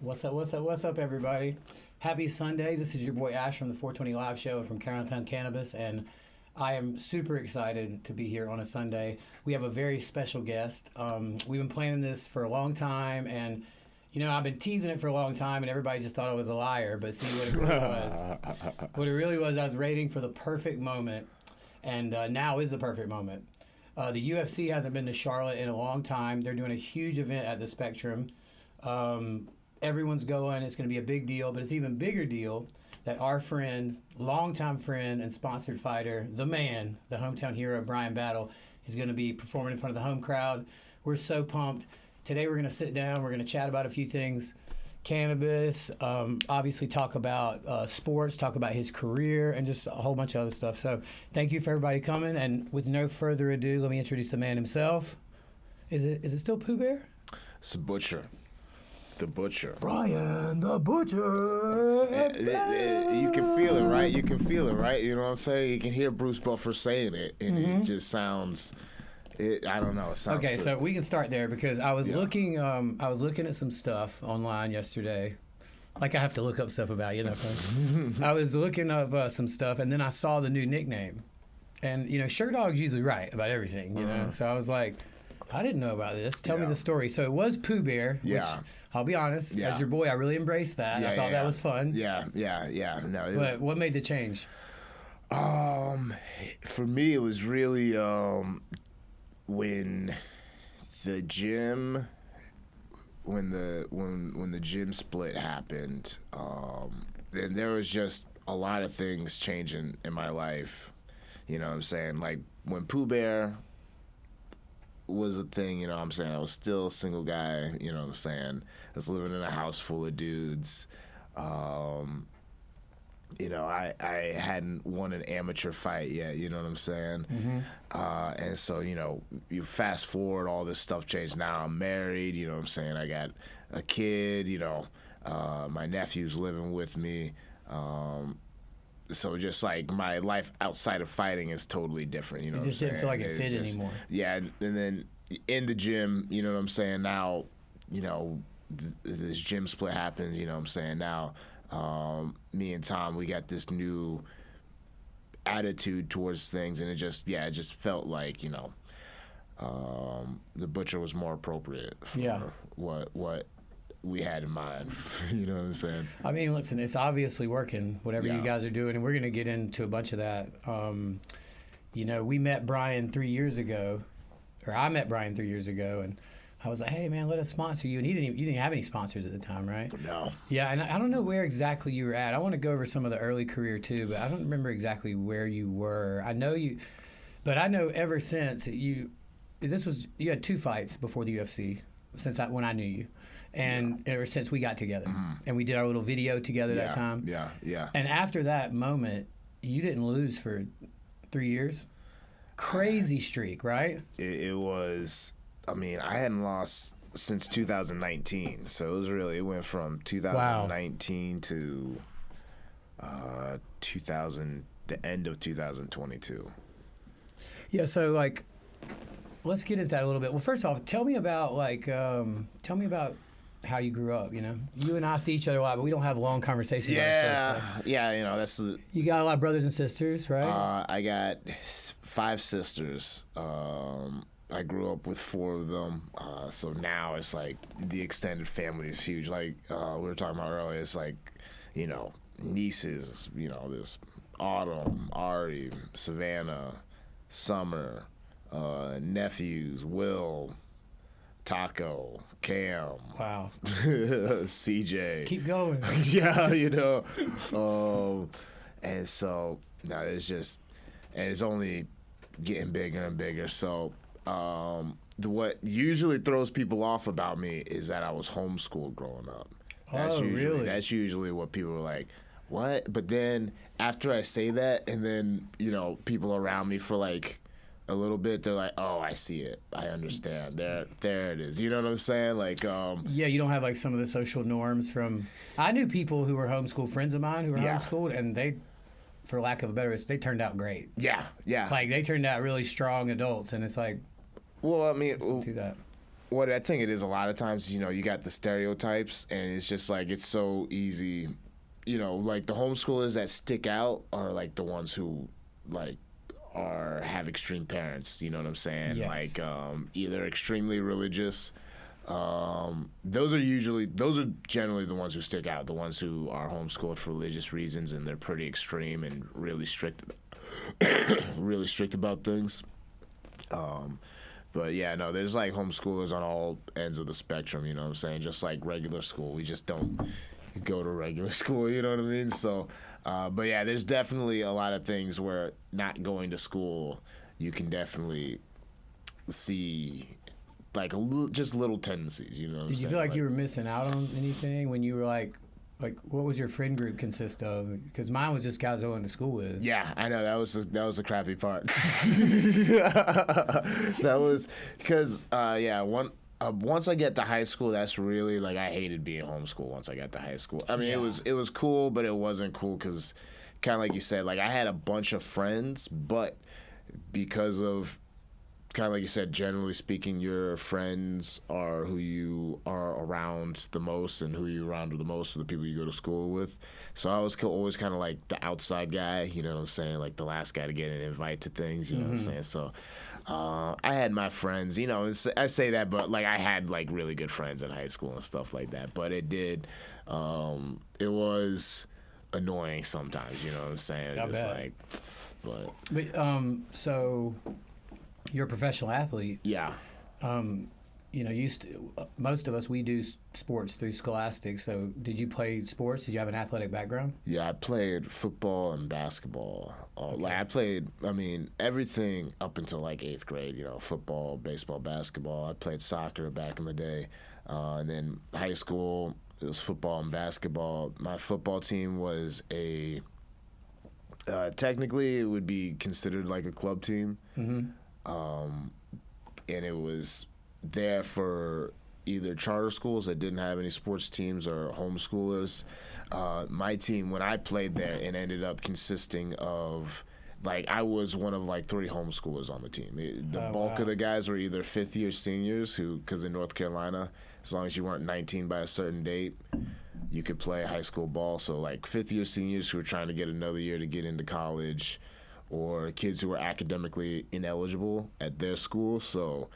What's up, everybody? Happy Sunday. This is your boy Ash from the 420 Live Show from Carrollton Cannabis, and I am super excited to be here on a Sunday. We have a very special guest. We've been planning this for a long time, and I've been teasing it for a long time, and everybody just thought I was a liar. But see what it really was. What it really was, I was waiting for the perfect moment, and now is the perfect moment. The UFC hasn't been to Charlotte in a long time. They're doing a huge event at the Spectrum. Everyone's going. It's going to be a big deal, but it's even bigger deal that our friend, longtime friend and sponsored fighter, the man, the hometown hero, Bryan Battle, is going to be performing in front of the home crowd. We're so pumped. Today we're going to sit down. We're going to chat about a few things. Cannabis, obviously talk about sports, talk about his career, and just a whole bunch of other stuff. So thank you for everybody coming. And with no further ado, let me introduce the man himself. Is it still Pooh Bear? It's a butcher. The Butcher. Bryan the Butcher. You can feel it, right? You can feel it, right? You know what I'm saying? You can hear Bruce Buffer saying it, and it just sounds. I don't know. It sounds okay, good. so we can start there because I was looking. I was looking at some stuff online yesterday. Like I have to look up stuff about I was looking up some stuff, and then I saw the new nickname, and Shirt Dog's usually right about everything. So I was like, I didn't know about this. Tell me the story. So it was Pooh Bear, which I'll be honest, as your boy, I really embraced that. I thought that was fun. Yeah. No, but what made the change? For me, it was really when the gym split happened. And there was just a lot of things changing in my life. You know what I'm saying? Like when Pooh Bear was a thing, I was still a single guy, I was living in a house full of dudes. I hadn't won an amateur fight yet, you know what I'm saying? And so, you fast forward, all this stuff changed. Now I'm married, you know what I'm saying? I got a kid, my nephew's living with me. So just like my life outside of fighting is totally different, It just didn't feel like it fit anymore. Yeah, and then in the gym, you know what I'm saying? Now, this gym split happened, you know what I'm saying? Now, me and Tom, we got this new attitude towards things, and it just felt like, the Butcher was more appropriate for what we had in mind. You know what I'm saying? I mean, listen, it's obviously working, whatever you guys are doing, and we're going to get into a bunch of that. We met Bryan 3 years ago, or I met Bryan 3 years ago, and I was like, hey, man, let us sponsor you. And you didn't have any sponsors at the time, right? No. Yeah, and I don't know where exactly you were at. I want to go over some of the early career, too, but I don't remember exactly where you were. I know you, but I know ever since you had 2 fights before the UFC, when I knew you. And ever since we got together, and we did our little video together that time. Yeah. And after that moment, you didn't lose for 3 years. Crazy streak, right? It was. I mean, I hadn't lost since 2019, so it went from 2019 to the end of 2022. Yeah. So let's get into that a little bit. Well, first off, tell me about how you grew up. You and I see each other a lot, but we don't have long conversations. Yeah. That's. You got a lot of brothers and sisters, right? I got 5 sisters. I grew up with 4 of them, so now it's like the extended family is huge. Like we were talking about earlier, it's like nieces. There's Autumn, Ari, Savannah, Summer, nephews, Will, Taco, Cam. Wow. CJ. Keep going. Yeah, and so now it's only getting bigger and bigger. So what usually throws people off about me is that I was homeschooled growing up. Really? That's usually what people are like, what? But then after I say that, and then people around me for like a little bit, they're like, oh, I see it, I understand. There it is. You know what I'm saying? Like, yeah, you don't have like some of the social norms from. I knew people who were homeschooled, friends of mine who were homeschooled, and they, for lack of a better word, they turned out great. Yeah. Like they turned out really strong adults, and it's like. Well, I mean, to that. what I think it is a lot of times, you got the stereotypes, and it's just like it's so easy. Like the homeschoolers that stick out are like the ones who like have extreme parents. You know what I'm saying? Yes. Like either extremely religious. Those are generally the ones who stick out. The ones who are homeschooled for religious reasons, and they're pretty extreme and really strict, really strict about things. But yeah, no, there's like homeschoolers on all ends of the spectrum, you know what I'm saying? Just like regular school. We just don't go to regular school, you know what I mean? So, but yeah, there's definitely a lot of things where not going to school, you can definitely see like just little tendencies, you know what I'm Did you saying? feel like you were missing out on anything when you were like what was your friend group consist of? Because mine was just guys I went to school with. Yeah, I know that was the crappy part. That was because once I get to high school, that's really like I hated being homeschooled. Once I got to high school, I mean it was cool, but it wasn't cool because kind of like you said, like I had a bunch of friends, but because of kind of like you said, generally speaking, your friends are who you are around the most, and who you around the most are the people you go to school with. So I was always kind of like the outside guy, you know what I'm saying? Like the last guy to get an invite to things, you know what I'm saying? So I had my friends, I say that, but like I had like really good friends in high school and stuff like that. But it was annoying sometimes, you know what I'm saying? I Just bet. like, but So you're a professional athlete. yeah. Most of us, we do sports through Scholastic. So did you play sports? Did you have an athletic background? Yeah, I played football and basketball. Like I played, everything up until like 8th grade. Football, baseball, basketball. I played soccer back in the day, and then high school it was football and basketball. My football team was technically it would be considered like a club team, and it was there for either charter schools that didn't have any sports teams or homeschoolers. My team, when I played there, it ended up consisting of, like, I was one of like 3 homeschoolers on the team. The bulk of the guys were either 5th-year seniors because in North Carolina, as long as you weren't 19 by a certain date, you could play high school ball. So like 5th-year seniors who were trying to get another year to get into college, or kids who were academically ineligible at their school. So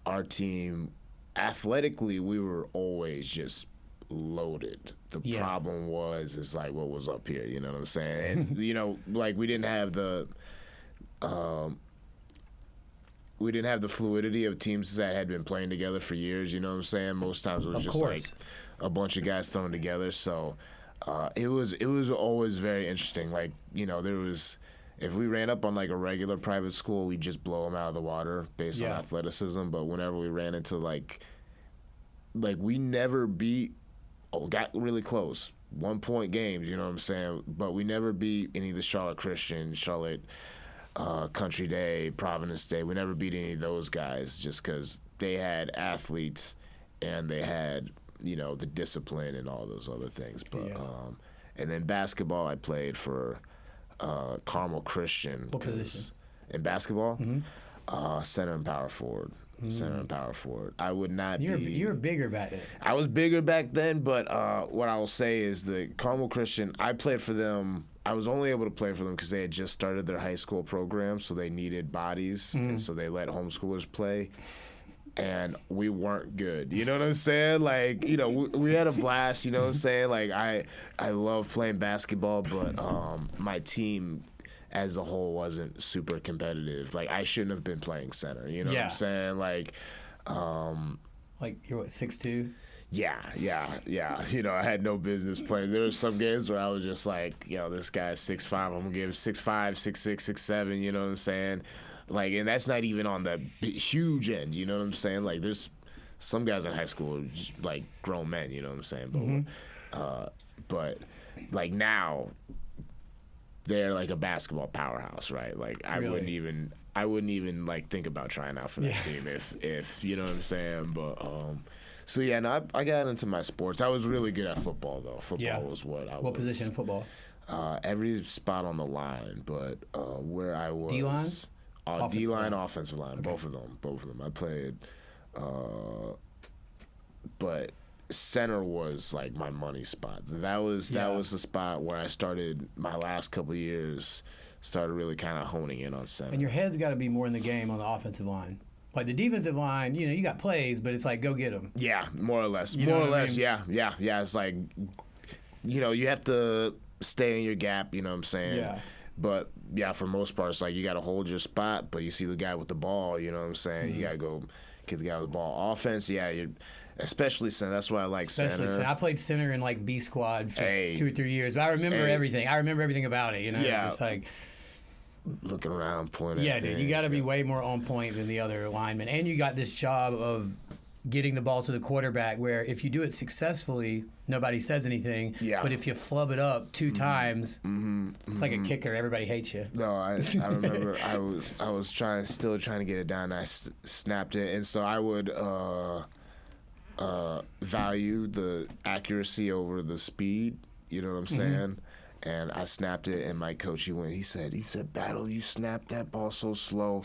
our team, athletically, we were always just loaded. The problem is like what was up here, you know what I'm saying? And like we didn't have the fluidity of teams that had been playing together for years, you know what I'm saying? Most times it was just like a bunch of guys thrown together. So it was always very interesting. Like, there was, if we ran up on like a regular private school, we'd just blow them out of the water based on athleticism. But whenever we ran into like we never got really close, 1-point games, you know what I'm saying? But we never beat any of the Charlotte Christian, Charlotte Country Day, Providence Day. We never beat any of those guys just because they had athletes and they had, the discipline and all those other things. But and then basketball, I played for Carmel Christian. What position? In basketball? Center and power forward. Center and power forward. I would not be. You were bigger back then. I was bigger back then, but what I will say is the Carmel Christian, I played for them. I was only able to play for them because they had just started their high school program, so they needed bodies, and so they let homeschoolers play. And we weren't good. You know what I'm saying? Like, we had a blast, you know what I'm saying? Like, I love playing basketball, but my team as a whole wasn't super competitive. Like, I shouldn't have been playing center, you know what I'm saying? Like, like, you're what, 6'2"? Yeah. I had no business playing. There were some games where I was just like, this guy's 6'5", I'm going to give 6'5", 6'6", 6'7", you know what I'm saying? Like, and that's not even on the huge end, you know what I'm saying? Like, there's some guys in high school are just, like, grown men, you know what I'm saying? But like, now, they're, like, a basketball powerhouse, right? Like, I wouldn't even, like, think about trying out for that team if, you know what I'm saying? But, so, yeah, no, I got into my sports. I was really good at football, though. Football was what I was. What position in football? Every spot on the line, but where I was. D-line? D-line, offensive line, okay. Both of them. I played, but center was like my money spot. That was the spot where I started my last couple of years. Started really kind of honing in on center. And your head's got to be more in the game on the offensive line. Like the defensive line, you got plays, but it's like go get them. Yeah, more or less. Yeah. It's like, you have to stay in your gap. You know what I'm saying? Yeah. But yeah, for most part, it's like you got to hold your spot, but you see the guy with the ball. You know what I'm saying? Mm-hmm. You got to go get the guy with the ball. Offense, especially center. That's why I like center. I played center in like B squad for 2 or 3 years, but I remember everything. I remember everything about it. Yeah. It's just like looking around, pointing. Yeah, dude, you got to be way more on point than the other linemen, and you got this job of getting the ball to the quarterback. Where if you do it successfully, nobody says anything. Yeah. But if you flub it up 2 times, it's like a kicker. Everybody hates you. No, I remember I was still trying to get it down. And I snapped it, and so I would value the accuracy over the speed. You know what I'm saying? And I snapped it, and my coach, he said, Battle, you snapped that ball so slow.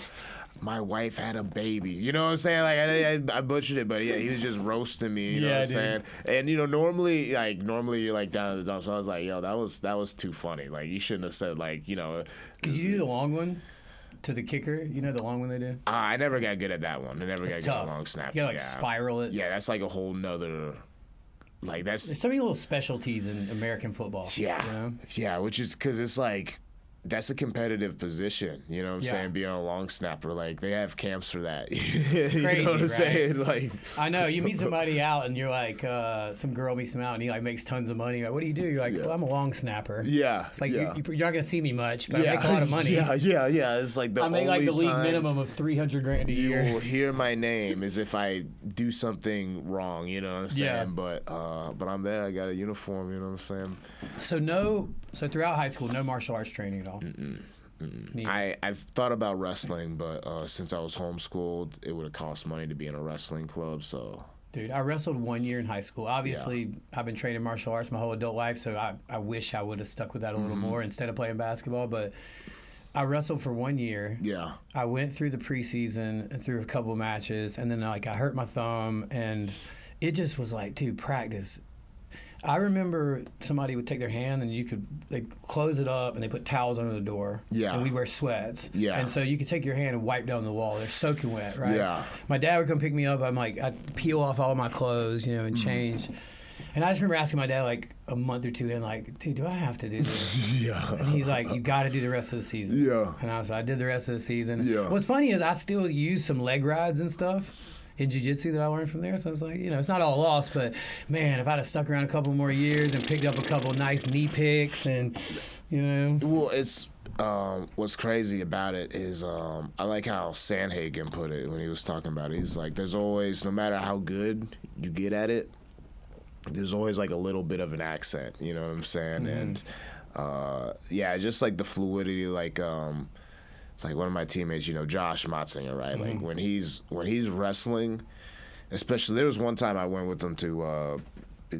My wife had a baby. You know what I'm saying? Like I butchered it, but yeah, he was just roasting me. You know what I'm saying? And normally you're like down at the dump. So I was like, yo, that was too funny. Like you shouldn't have said Could you do the long one to the kicker? You know the long one they do? I never got good at that one. I never got good at long snap. You gotta spiral it. Yeah, that's like a whole nother. There's so many little specialties in American football. Yeah, yeah, which is because it's like that's a competitive position. You know what I'm saying? Being a long snapper, like they have camps for that. It's crazy, you know what I'm saying? Like I know you meet somebody out and you're like, some girl meets him out and he like makes tons of money. Like, what do you do? You're like, well, I'm a long snapper. Yeah, it's like you're not gonna see me much, but I make a lot of money. Yeah. It's like I make like the league minimum of $300,000 a year. You will hear my name as if I do something wrong. You know what I'm saying? Yeah. But I'm there. I got a uniform. You know what I'm saying? So throughout high school, no martial arts training at all. I've thought about wrestling, but since I was homeschooled, it would have cost money to be in a wrestling club. So, dude, I wrestled 1 year in high school. Obviously, I've been training martial arts my whole adult life, so I wish I would have stuck with that a little more instead of playing basketball. But I wrestled for 1 year. Yeah, I went through the preseason and through a couple of matches, and then I hurt my thumb, and it just was like, dude, practice. I remember somebody would take their hand and they'd close it up and they put towels under the door. Yeah. And we'd wear sweats. Yeah. And so you could take your hand and wipe down the wall. They're soaking wet, right? Yeah. My dad would come pick me up. I'd peel off all my clothes, and change. And I just remember asking my dad like a month or two in, like, dude, do I have to do this? Yeah. And he's like, you got to do the rest of the season. Yeah. And I did the rest of the season. Yeah. What's funny is I still use some leg rides and stuff in jiu-jitsu that I learned from there. So it's like, it's not all lost, but man, if I'd have stuck around a couple more years and picked up a couple nice knee picks and, Well, it's, what's crazy about it is I like how Sandhagen put it when he was talking about it. He's like, there's always, no matter how good you get at it, there's always like a little bit of an accent, you know what I'm saying? And just like the fluidity, like it's like one of my teammates, Josh Motzinger, right? Like when he's wrestling, especially there was one time I went with him to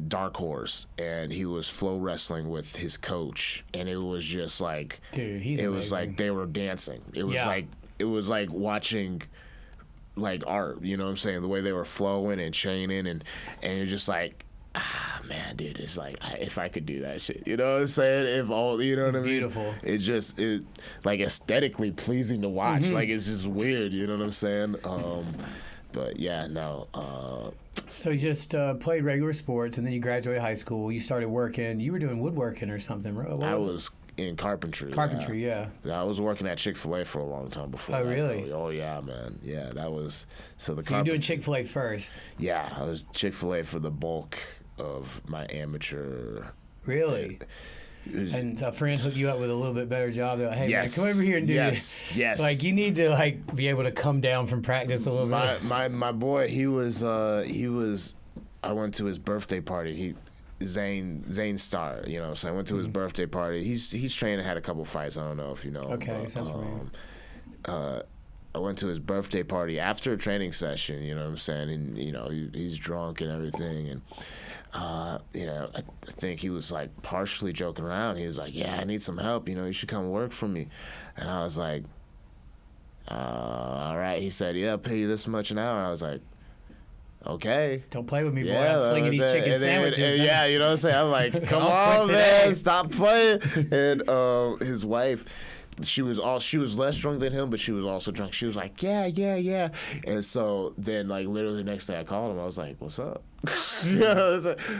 Dark Horse, and he was flow wrestling with his coach, and it was just like, dude, he's it amazing. Was like they were dancing. It was like watching like art, you know what I'm saying? The way they were flowing and chaining, and you're just like, man, dude, it's like if I could do that shit, you know what I'm saying? If all, you know what I mean? Beautiful. It's just like aesthetically pleasing to watch. Like it's just weird, you know what I'm saying? But yeah, no. So you just played regular sports, and then you graduated high school. You started working. You were doing woodworking or something, right? I was in carpentry. Carpentry, yeah. I was working at Chick-fil-A for a long time before. Oh, really? Oh, yeah, man. Yeah, that was so you're doing Chick-fil-A first. Yeah, I was Chick-fil-A for the bulk of my amateur. Really? And a friend hooked you up with a little bit better job. They're like, hey, yes. man, come over here and do this. Yes. Like, you need to be able to come down from practice a little bit. My boy, he was. I went to his birthday party. Zane Starr, so I went to his birthday party. He's trained and had a couple fights. I don't know if you know. Okay, sounds familiar. I went to his birthday party after a training session. You know what I'm saying? And he's drunk and everything, and I think he was like partially joking around. He was like, "Yeah, I need some help. You should come work for me." And I was like, all right. He said, yeah, I'll pay you this much an hour. I was like, okay. Don't play with me, boy. I'm slinging these chicken sandwiches. Yeah, you know what I'm saying? I'm like, come on, man, stop playing. And his wife, she was less drunk than him, but she was also drunk. She was like, yeah. And so then, like, literally the next day I called him. I was like, what's up?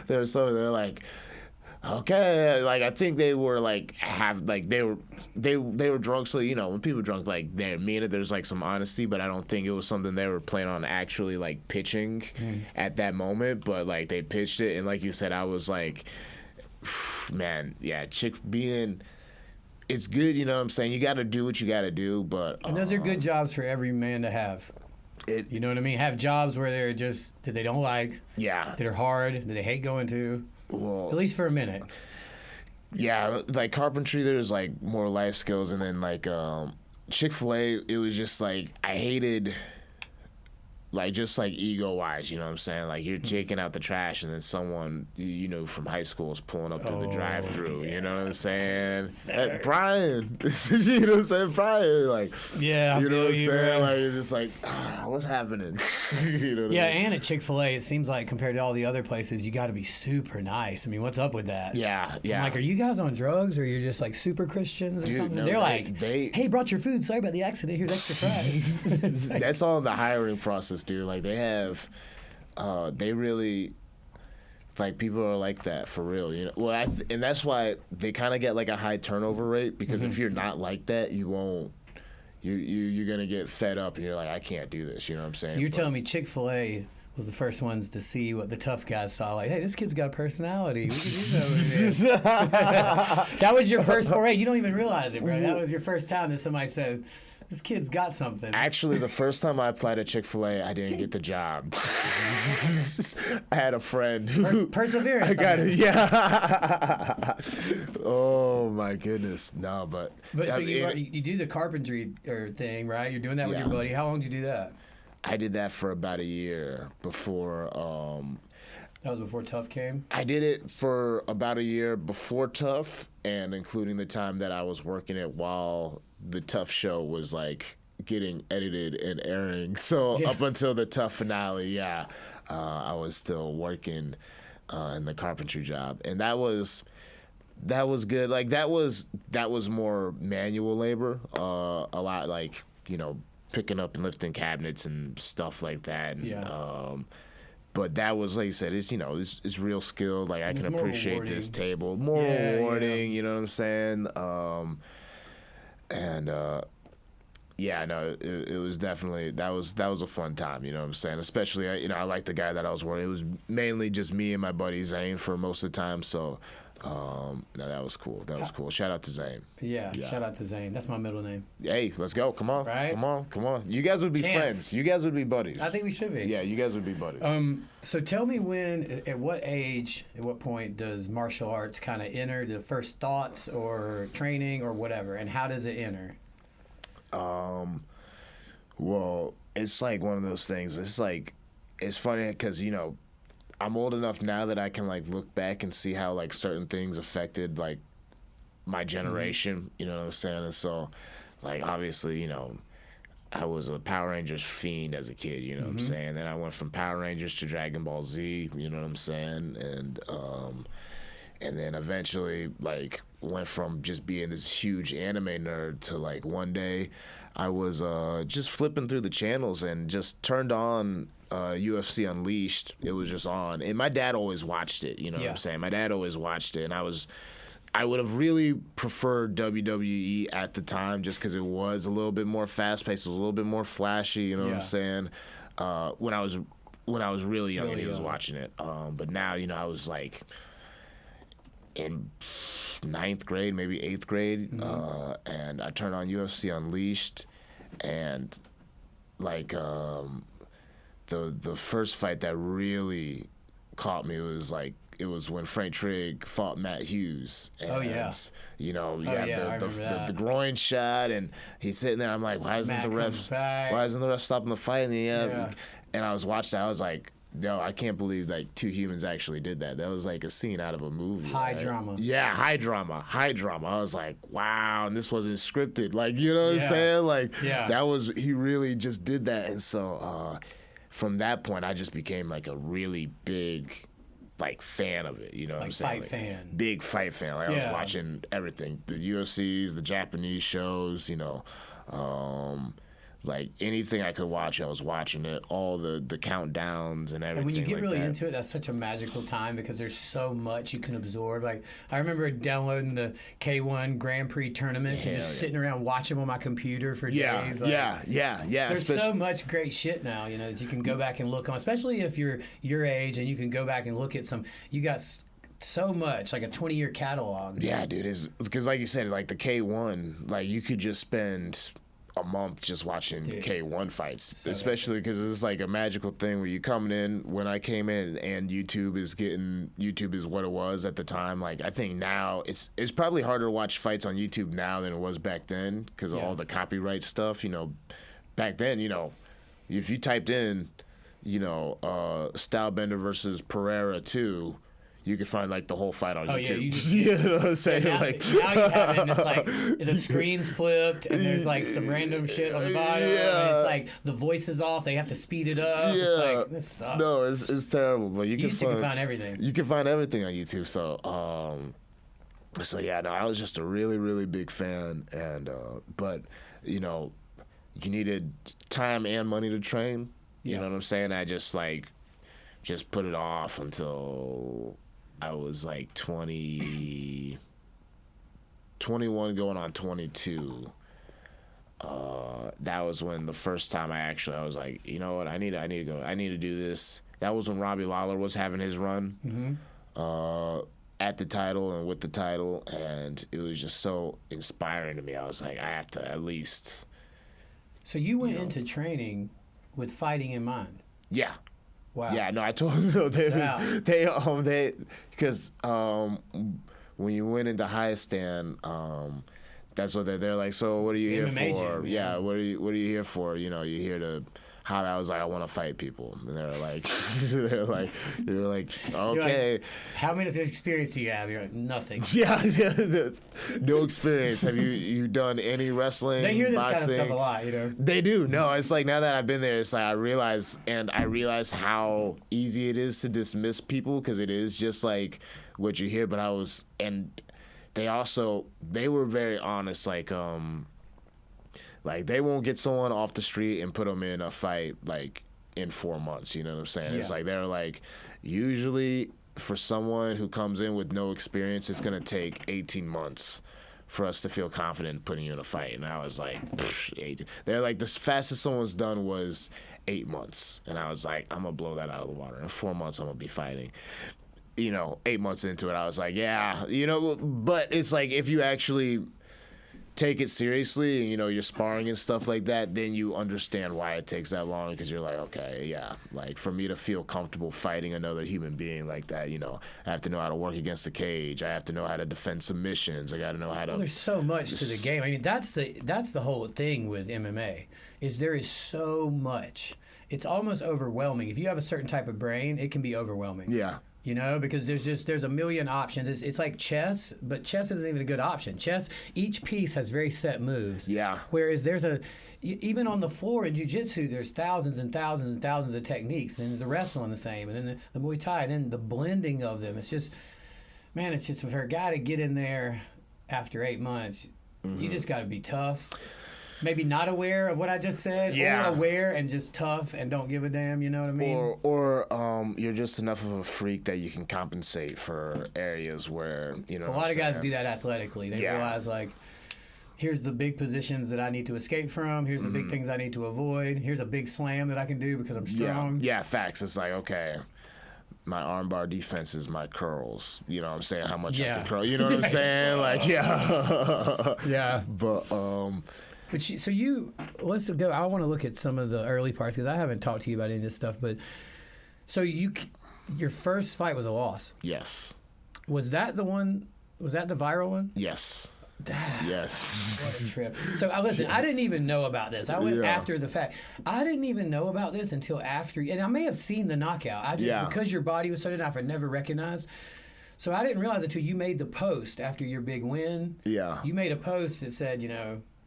They're like, okay, like I think they were like they were drunk, so you know when people are drunk, like they mean it. There's like some honesty, but I don't think it was something they were planning on actually like pitching at that moment. But like they pitched it, and like you said, I was like, man, yeah, it's good, you know what I'm saying? You got to do what you got to do, but and those are good jobs for every man to have. You know what I mean? Have jobs where they're just that they don't like, that are hard, that they hate going to. Well, at least for a minute. Yeah, like carpentry, there's like more life skills, and then like Chick-fil-A, it was just like I hated, like just like ego wise, you know what I'm saying? Like you're taking out the trash, and then someone you know from high school is pulling up to the drive-through. You know what I'm saying? Hey, Brian, you know what I'm saying? Brian, like you know what I'm saying? Like you're just like, what's happening? You know what I mean? And at Chick-fil-A, it seems like compared to all the other places, you got to be super nice. I mean, what's up with that? Yeah. I'm like, are you guys on drugs, or you're just like super Christians or something? No, they're like, hey, brought your food. Sorry about the accident. Here's extra fries. That's all in the hiring process, dude. Like they have, they really, like people are like that for real. You know, well, and that's why they kind of get like a high turnover rate because if you're not like that, you won't. You're gonna get fed up and you're like, I can't do this. You know what I'm saying? So you're telling me Chick-fil-A was the first ones to see what the tough guys saw? Like, hey, this kid's got a personality. We can do something with him. That was your first foray. You don't even realize it, bro. That was your first time that somebody said, this kid's got something. Actually, the first time I applied at Chick-fil-A, I didn't get the job. I had a friend who... Perseverance. I got it, yeah. Oh, my goodness. No, but so you do the carpentry thing, right? You're doing that with your buddy. How long did you do that? I did that for about a year before... That was before Tough came? I did it for about a year before Tough, and including the time that I was working it while the Tough show was like getting edited and airing. So up until the Tough finale, I was still working in the carpentry job, and that was good. Like that was more manual labor, a lot like picking up and lifting cabinets and stuff like that. And, but that was, like you said, it's real skill. Like I can appreciate this table. More rewarding, you know what I'm saying? It was definitely, that was a fun time, you know what I'm saying? Especially, I like the guy that I was working. It was mainly just me and my buddy Zane for most of the time, so... that was cool. That was cool. Shout out to Zane. Yeah, shout out to Zane. That's my middle name. Hey, let's go. Come on. Right? Come on. You guys would be friends. You guys would be buddies. I think we should be. Yeah, you guys would be buddies. So tell me at what age, at what point does martial arts kind of enter the first thoughts or training or whatever, and how does it enter? Well, it's like one of those things. It's like, it's funny because, I'm old enough now that I can like look back and see how like certain things affected like my generation, you know what I'm saying? And so like obviously, I was a Power Rangers fiend as a kid, you know what I'm saying? Then I went from Power Rangers to Dragon Ball Z, you know what I'm saying? And then eventually like went from just being this huge anime nerd to like one day I was just flipping through the channels and just turned on UFC Unleashed. It was just on, and my dad always watched it. You know what I'm saying? My dad always watched it, and I would have really preferred WWE at the time, just because it was a little bit more fast paced, it was a little bit more flashy. You know what I'm saying? When I was really young and he was watching it, but now I was like in 9th grade, maybe 8th grade, and I turned on UFC Unleashed, and like. The first fight that really caught me was when Frank Trigg fought Matt Hughes. And, the groin shot, and he's sitting there. I'm like, why isn't the ref stopping the fight? And and I was watching that. I was like, no, I can't believe like two humans actually did that. That was like a scene out of a movie. High right? drama. Yeah, high drama. I was like, wow, and this wasn't scripted. Like, you know what I'm saying? Like, he really just did that. And so from that point, I just became like a really big like fan of it, you know what I'm saying? Fight fan. Big fight fan. Like I was watching everything, the UFCs, the Japanese shows, you know, like anything I could watch, I was watching it. All the countdowns and everything. And when you get like really that. into it, that's such a magical time because there's so much you can absorb. Like I remember downloading the K1 Grand Prix tournaments and just sitting around watching them on my computer for days. Like, yeah. There's so much great shit now, you know, that you can go back and look on, especially if you're your age and you can go back and look at some. You got so much, like a 20-year catalog. Yeah, dude, because like you said, like the K1, like you could just spend a month just watching K1 fights, so especially because it's like a magical thing where you coming in. When I came in and YouTube is what it was at the time. Like I think now it's probably harder to watch fights on YouTube now than it was back then because of all the copyright stuff. You know, back then, you know, if you typed in, you know, Stylebender versus Pereira 2. You could find like the whole fight on YouTube. Yeah, you know what I'm saying? Now, like, now you have it, and it's like the screen's flipped, and there's like some random shit on the bottom, and it's like the voice is off. They have to speed it up. Yeah. It's like this sucks. No, it's terrible. But you can find everything. You can find everything on YouTube. So yeah, no, I was just a really, really big fan, and but you know, you needed time and money to train. You know what I'm saying? I just put it off until I was like 21 going on 22. That was when the first time I was like, you know what, I need to go. I need to do this. That was when Robbie Lawler was having his run at the title and with the title, and it was just so inspiring to me. I was like, I have to at least. So you went into training with fighting in mind. Yeah. Wow. Yeah, no, I told them because when you went into highest stand, that's what they're like. So what are you here MMA for? Gym, yeah, what are you here for? You know, you're here to. How I was like, I want to fight people, and they're like, okay. Like, how many experience do you have? You're like, nothing. Yeah, no experience. Have you done any wrestling? They hear this boxing? kind of stuff a lot, you know. They do. No, it's like now that I've been there, it's like I realize how easy it is to dismiss people because it is just like what you hear. But they were very honest, like they won't get someone off the street and put them in a fight like in 4 months. You know what I'm saying? Yeah. It's like they're like, usually for someone who comes in with no experience, it's gonna take 18 months for us to feel confident putting you in a fight. And I was like, 18. They're like, the fastest someone's done was 8 months, and I was like, I'm gonna blow that out of the water. In 4 months, I'm gonna be fighting. You know, 8 months into it, I was like, yeah, you know. But it's like if you actually take it seriously and, you know, you're sparring and stuff like that, then you understand why it takes that long because you're like, okay, yeah, like for me to feel comfortable fighting another human being like that, you know, I have to know how to work against the cage. I have to know how to defend submissions. I got to know how to. Well, there's so much to the game. I mean, that's the whole thing with MMA is there is so much. It's almost overwhelming. If you have a certain type of brain, it can be overwhelming. Yeah. You know, because there's a million options. It's like chess, but chess isn't even a good option. Chess, each piece has very set moves. Yeah. Whereas even on the floor in jiu-jitsu, there's thousands and thousands and thousands of techniques. And then the wrestling the same, and then the Muay Thai, and then the blending of them. It's just for a guy to get in there after 8 months, you just got to be tough. Maybe not aware of what I just said, or aware and just tough and don't give a damn, you know what I mean? Or you're just enough of a freak that you can compensate for areas where, you know. A lot of guys do that athletically. They realize, like, here's the big positions that I need to escape from. Here's the big things I need to avoid. Here's a big slam that I can do because I'm strong. Yeah, facts. It's like, okay, my armbar defense is my curls. You know what I'm saying? How much I can curl. You know what I'm saying? Like, yeah. But, let's go. I want to look at some of the early parts because I haven't talked to you about any of this stuff. But so your first fight was a loss. Yes. Was that the one? Was that the viral one? Yes. Yes. What a trip. So listen, I didn't even know about this. I went Yeah. after the fact. I didn't even know about this until after, and I may have seen the knockout. I just because your body was so enough, I never recognized. So I didn't realize until you made the post after your big win. Yeah. You made a post that said,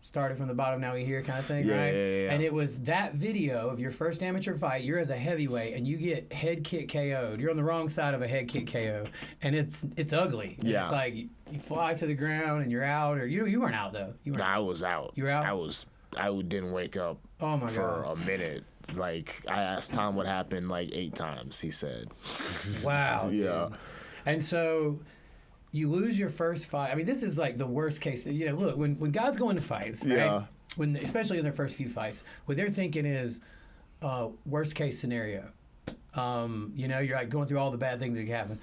started from the bottom, now we here kind of thing, right? Yeah. And it was that video of your first amateur fight. You're as a heavyweight, and you get head kick KO'd. You're on the wrong side of a head kick KO, and it's ugly. And Yeah. it's like you fly to the ground and you're out, or you weren't out though. You weren't. I was out. You were out? I didn't wake up Oh my for God. a minute. Like, I asked Tom what happened like 8 times, he said. Wow. Yeah. Dude. And so you lose your first fight. I mean, this is like the worst case. Look, when guys go into fights, right? Yeah. Especially in their first few fights, what they're thinking is worst case scenario. You're like going through all the bad things that can happen.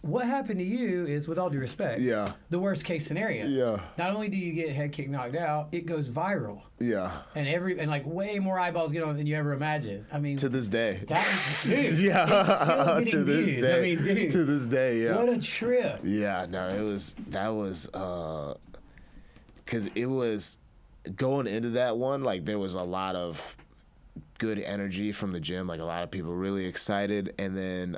What happened to you is, with all due respect, the worst case scenario. Yeah. Not only do you get head kick knocked out, it goes viral. Yeah. And like way more eyeballs get on it than you ever imagined. I mean, To this day. that is, dude, Yeah. it's still getting To this views. day. I mean, dude, To this day, yeah. what a trip. Yeah, no, that was, because it was, going into that one, like, there was a lot of good energy from the gym, like, a lot of people really excited, and then,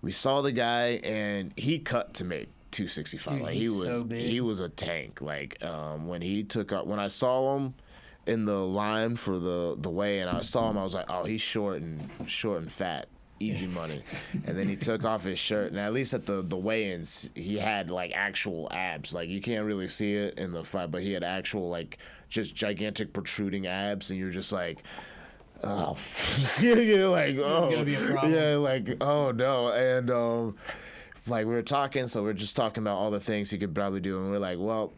we saw the guy, and he cut to make 265. Dude, like, he's so big. he was a tank. Like, when he took up, when I saw him in the line for the weigh, and I saw him, I was like, oh, he's short and fat. Easy money. And then he took off his shirt, and at least at the weigh-ins, he had like actual abs. Like, you can't really see it in the fight, but he had actual, like, just gigantic protruding abs, and you're just like, oh, you're like, oh, gonna be a problem. yeah, like, oh no. And like, we were talking, so we're just talking about all the things he could probably do, and we're like, well,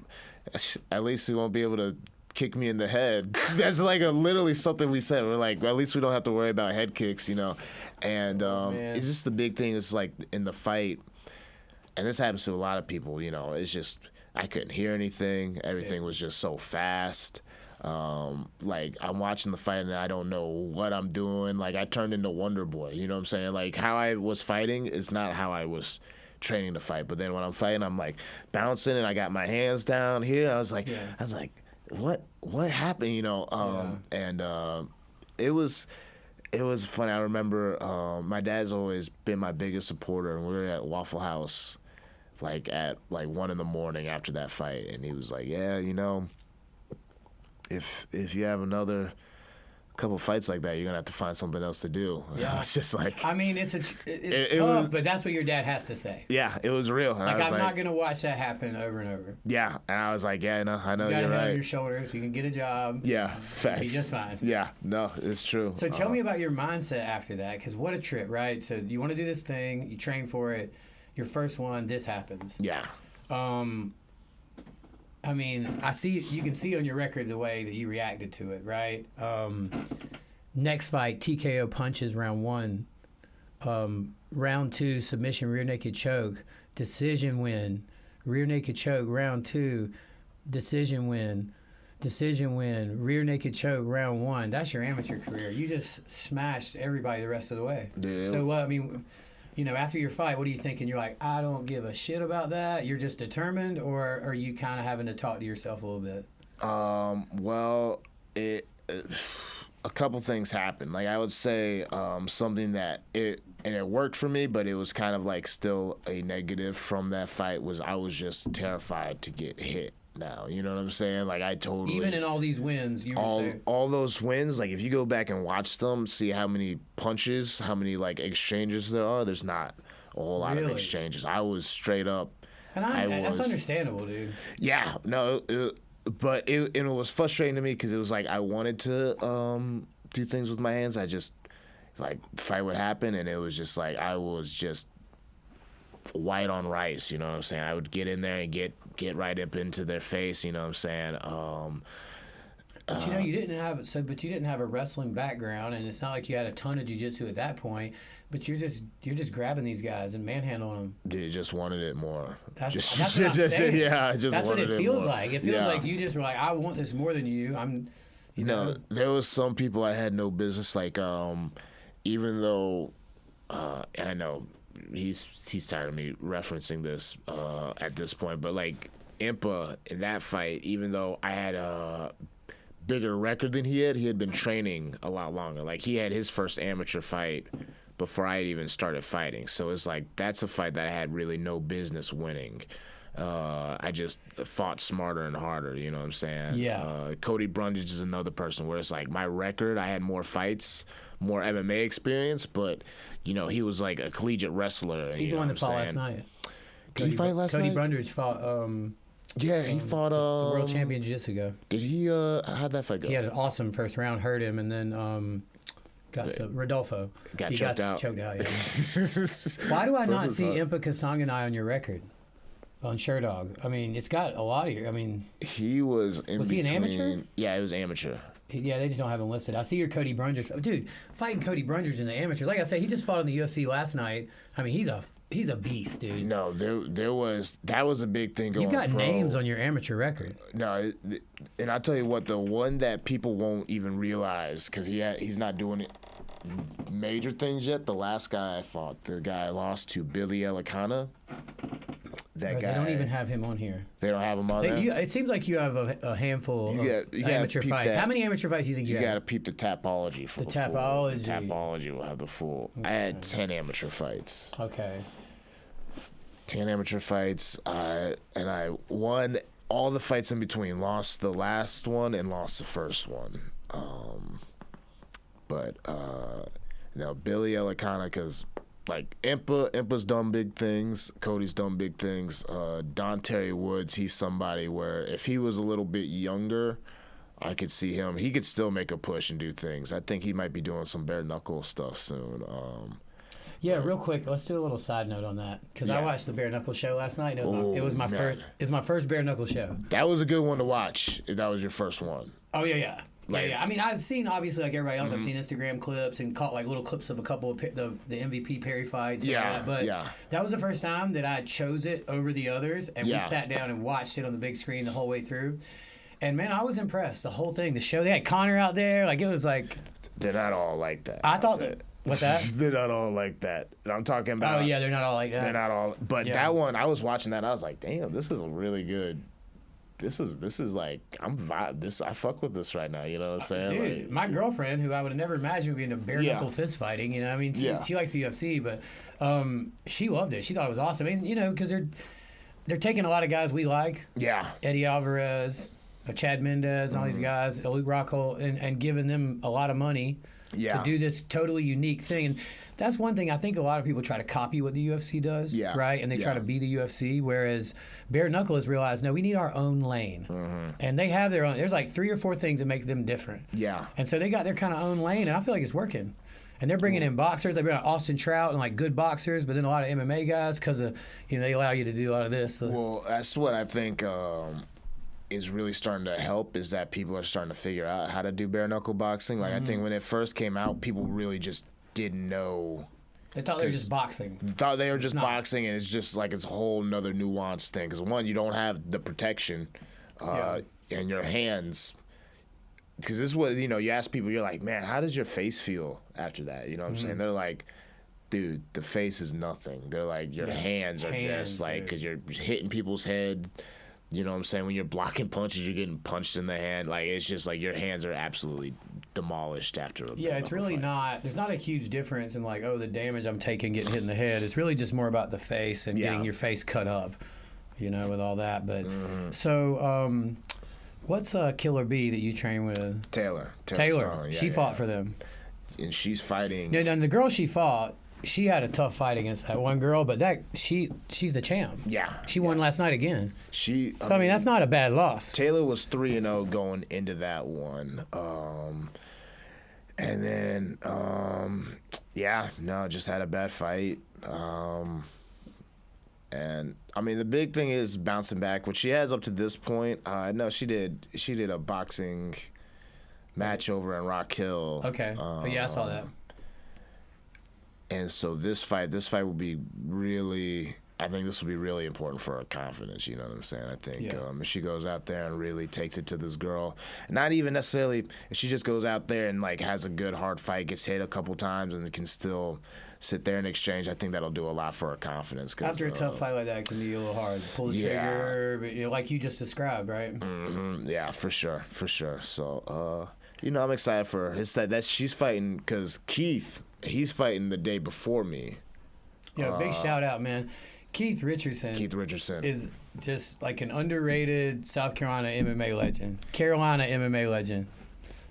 at least he won't be able to kick me in the head. That's like literally something we said. We're like, well, at least we don't have to worry about head kicks, And it's just the big thing is, like, in the fight, and this happens to a lot of people, it's just, I couldn't hear anything. Everything was just so fast. Like, I'm watching the fight and I don't know what I'm doing. Like, I turned into Wonder Boy, you know what I'm saying? Like, how I was fighting is not how I was training to fight. But then when I'm fighting, I'm like bouncing and I got my hands down here. I was like, what happened? And it was funny. I remember my dad's always been my biggest supporter, and we were at Waffle House like at like 1 a.m. after that fight, and he was like, yeah, if you have another couple fights like that, you're gonna have to find something else to do. Yeah. It's just like, I mean, it's it tough, was, but that's what your dad has to say. yeah, it was real. And Like, I was I'm like, not gonna watch that happen over and over. yeah, and I was like, yeah, no, I know You got you're a head on right. your shoulders. You can get a job. Yeah, You'll facts. be just fine. Yeah, no, it's true. So tell me about your mindset after that, because what a trip, right? So you want to do this thing, you train for it. Your first one, this happens. Yeah. I mean, you can see on your record the way that you reacted to it, right? Next fight, TKO punches round 1. Round 2, submission, rear naked choke, decision win. Rear naked choke, round 2, decision win. Decision win, rear naked choke, round 1. That's your amateur career. You just smashed everybody the rest of the way. Yeah. So, I mean, after your fight, what are you thinking? You're like, I don't give a shit about that. You're just determined, or are you kind of having to talk to yourself a little bit? Well, a couple things happened. Like, I would say something that it worked for me, but it was kind of like still a negative from that fight was I was just terrified to get hit. Now, you know what I'm saying? Like, I totally... Even in all these wins, you were saying... All those wins, like, if you go back and watch them, see how many punches, how many, like, exchanges there are, there's not a whole lot of exchanges. I was straight up... And that's understandable, dude. Yeah, no, but it was frustrating to me because it was like I wanted to do things with my hands. I just, like, the fight would happen, and it was just like I was just white on rice, you know what I'm saying? I would get in there and get right up into their face, you know what I'm saying? But you didn't have a wrestling background, and it's not like you had a ton of jiu-jitsu at that point. But you're just grabbing these guys and manhandling them. Dude, just wanted it more. That's what I'm saying. Yeah, I just that's wanted what it it feels more. like. It feels like you just were like, I want this more than you. No, there was some people I had no business. Like, even though, and I know he's tired of me referencing this at this point, but like Impa in that fight, even though I had a bigger record than he had been training a lot longer. Like, he had his first amateur fight before I had even started fighting. So it's like, that's a fight that I had really no business winning. I just fought smarter and harder, you know what I'm saying? Yeah. Cody Brundage is another person where it's like, my record, I had more fights, more MMA experience, but, you know, he was like a collegiate wrestler. He's the one that fought last night. Did he fight last night? Cody Brundage fought... yeah, he fought... the world champion jiu-jitsu guy. Did he... how'd that fight go? He had an awesome first round, hurt him, and then... Rodolfo. Got choked out. Yeah. Why do I not see Impa Kasanganai on your record? On Sherdog. I mean, it's got a lot of your... I mean... He was in Was he an amateur? Yeah, he was amateur. Yeah, they just don't have him listed. I see your Cody Brundage. Dude, fighting Cody Brundage in the amateurs. Like I said, he just fought in the UFC last night. I mean, he's a beast, dude. No, that was a big thing going. You got pro. names on your amateur record. No, and I'll tell you what, the one that people won't even realize, because he's not doing it major things yet. The last guy I fought, the guy I lost to, Billy Elikana. That guy. They don't even have him on here. They don't have him on there? It seems like you have a handful of amateur fights. That. How many amateur fights do you think you have? You got to peep the Tapology for the Tapology. The Tapology will have the full. Okay. I had 10 amateur fights. Okay. 10 amateur fights, and I won all the fights in between. Lost the last one and lost the first one. But Billy Elikana, because like Impa's done big things, Cody's done big things. Don Terry Woods, he's somebody where if he was a little bit younger, I could see him. He could still make a push and do things. I think he might be doing some bare knuckle stuff soon. Yeah, real quick, let's do a little side note on that because I watched the bare knuckle show last night. It was my first bare knuckle show. That was a good one to watch. If that was your first one. Oh yeah. Yeah. I mean, I've seen obviously like everybody else. I've seen Instagram clips and caught like little clips of a couple of the MVP Perry fights. Yeah, but that was the first time that I chose it over the others, and we sat down and watched it on the big screen the whole way through. And man, I was impressed. The whole thing, the show. They had Connor out there. Like it was like. They're not all like that. I thought that. What's that? They're not all like that. And I'm talking about. Oh yeah, they're not all like that. They're not all. But that one, I was watching that. And I was like, damn, this is a really good. This is like I fuck with this right now. You know what I'm saying? Dude, like, my girlfriend, who I would have never imagined would be into bare knuckle fist fighting. You know, I mean, she likes the UFC, but she loved it. She thought it was awesome. And you know, because they're taking a lot of guys we like. Yeah. Eddie Alvarez, Chad Mendez, and all these guys, Luke Rockhold, and giving them a lot of money. To do this totally unique thing. And that's one thing I think a lot of people try to copy what the UFC does, right? And they try to be the UFC, whereas bare knuckle has realized, no, we need our own lane. And they have their own. There's like 3 or 4 things that make them different. Yeah. And so they got their kind of own lane, and I feel like it's working. And they're bringing in boxers. They bring in Austin Trout and like good boxers, but then a lot of MMA guys because they allow you to do a lot of this. So. Well, that's what I think is really starting to help is that people are starting to figure out how to do bare knuckle boxing. Like I think when it first came out, people really just didn't know. They thought they were just boxing. Thought they were just boxing, and it's just like it's a whole nother nuanced thing. Because one, you don't have the protection, and your hands. Because this is what you ask people. You're like, man, how does your face feel after that? You know what I'm saying? They're like, dude, the face is nothing. They're like, your hands are just like because you're hitting people's head. You know what I'm saying? When you're blocking punches, you're getting punched in the hand. Like, it's just like your hands are absolutely demolished after a it's really fight. There's not a huge difference in like, oh, the damage I'm taking getting hit in the head. It's really just more about the face and getting your face cut up, with all that. But so, what's Killer B that you train with? Taylor. Taylor. She fought for them. And she's fighting. No, and the girl she fought, she had a tough fight against that one girl, but she's the champ. Yeah. She won last night again. I mean, that's not a bad loss. Taylor was 3-0 going into that one. And then, just had a bad fight. And I mean, the big thing is bouncing back, which she has up to this point. No, she did a boxing match over in Rock Hill. Okay. I saw that. And so this fight will be really I think this will be really important for her confidence. You know what I'm saying? I think if she goes out there and really takes it to this girl, not even necessarily if she just goes out there and like has a good hard fight, gets hit a couple times, and can still sit there and exchange. I think that'll do a lot for her confidence. After a tough fight like that, it can be a little hard. Pull the trigger, but, like you just described, right? Mm-hmm. Yeah, for sure. So, I'm excited for her. She's fighting because Keith, he's fighting the day before me. Yeah, big shout out, man. Keith Richardson is just like an underrated South Carolina MMA legend. Carolina MMA legend.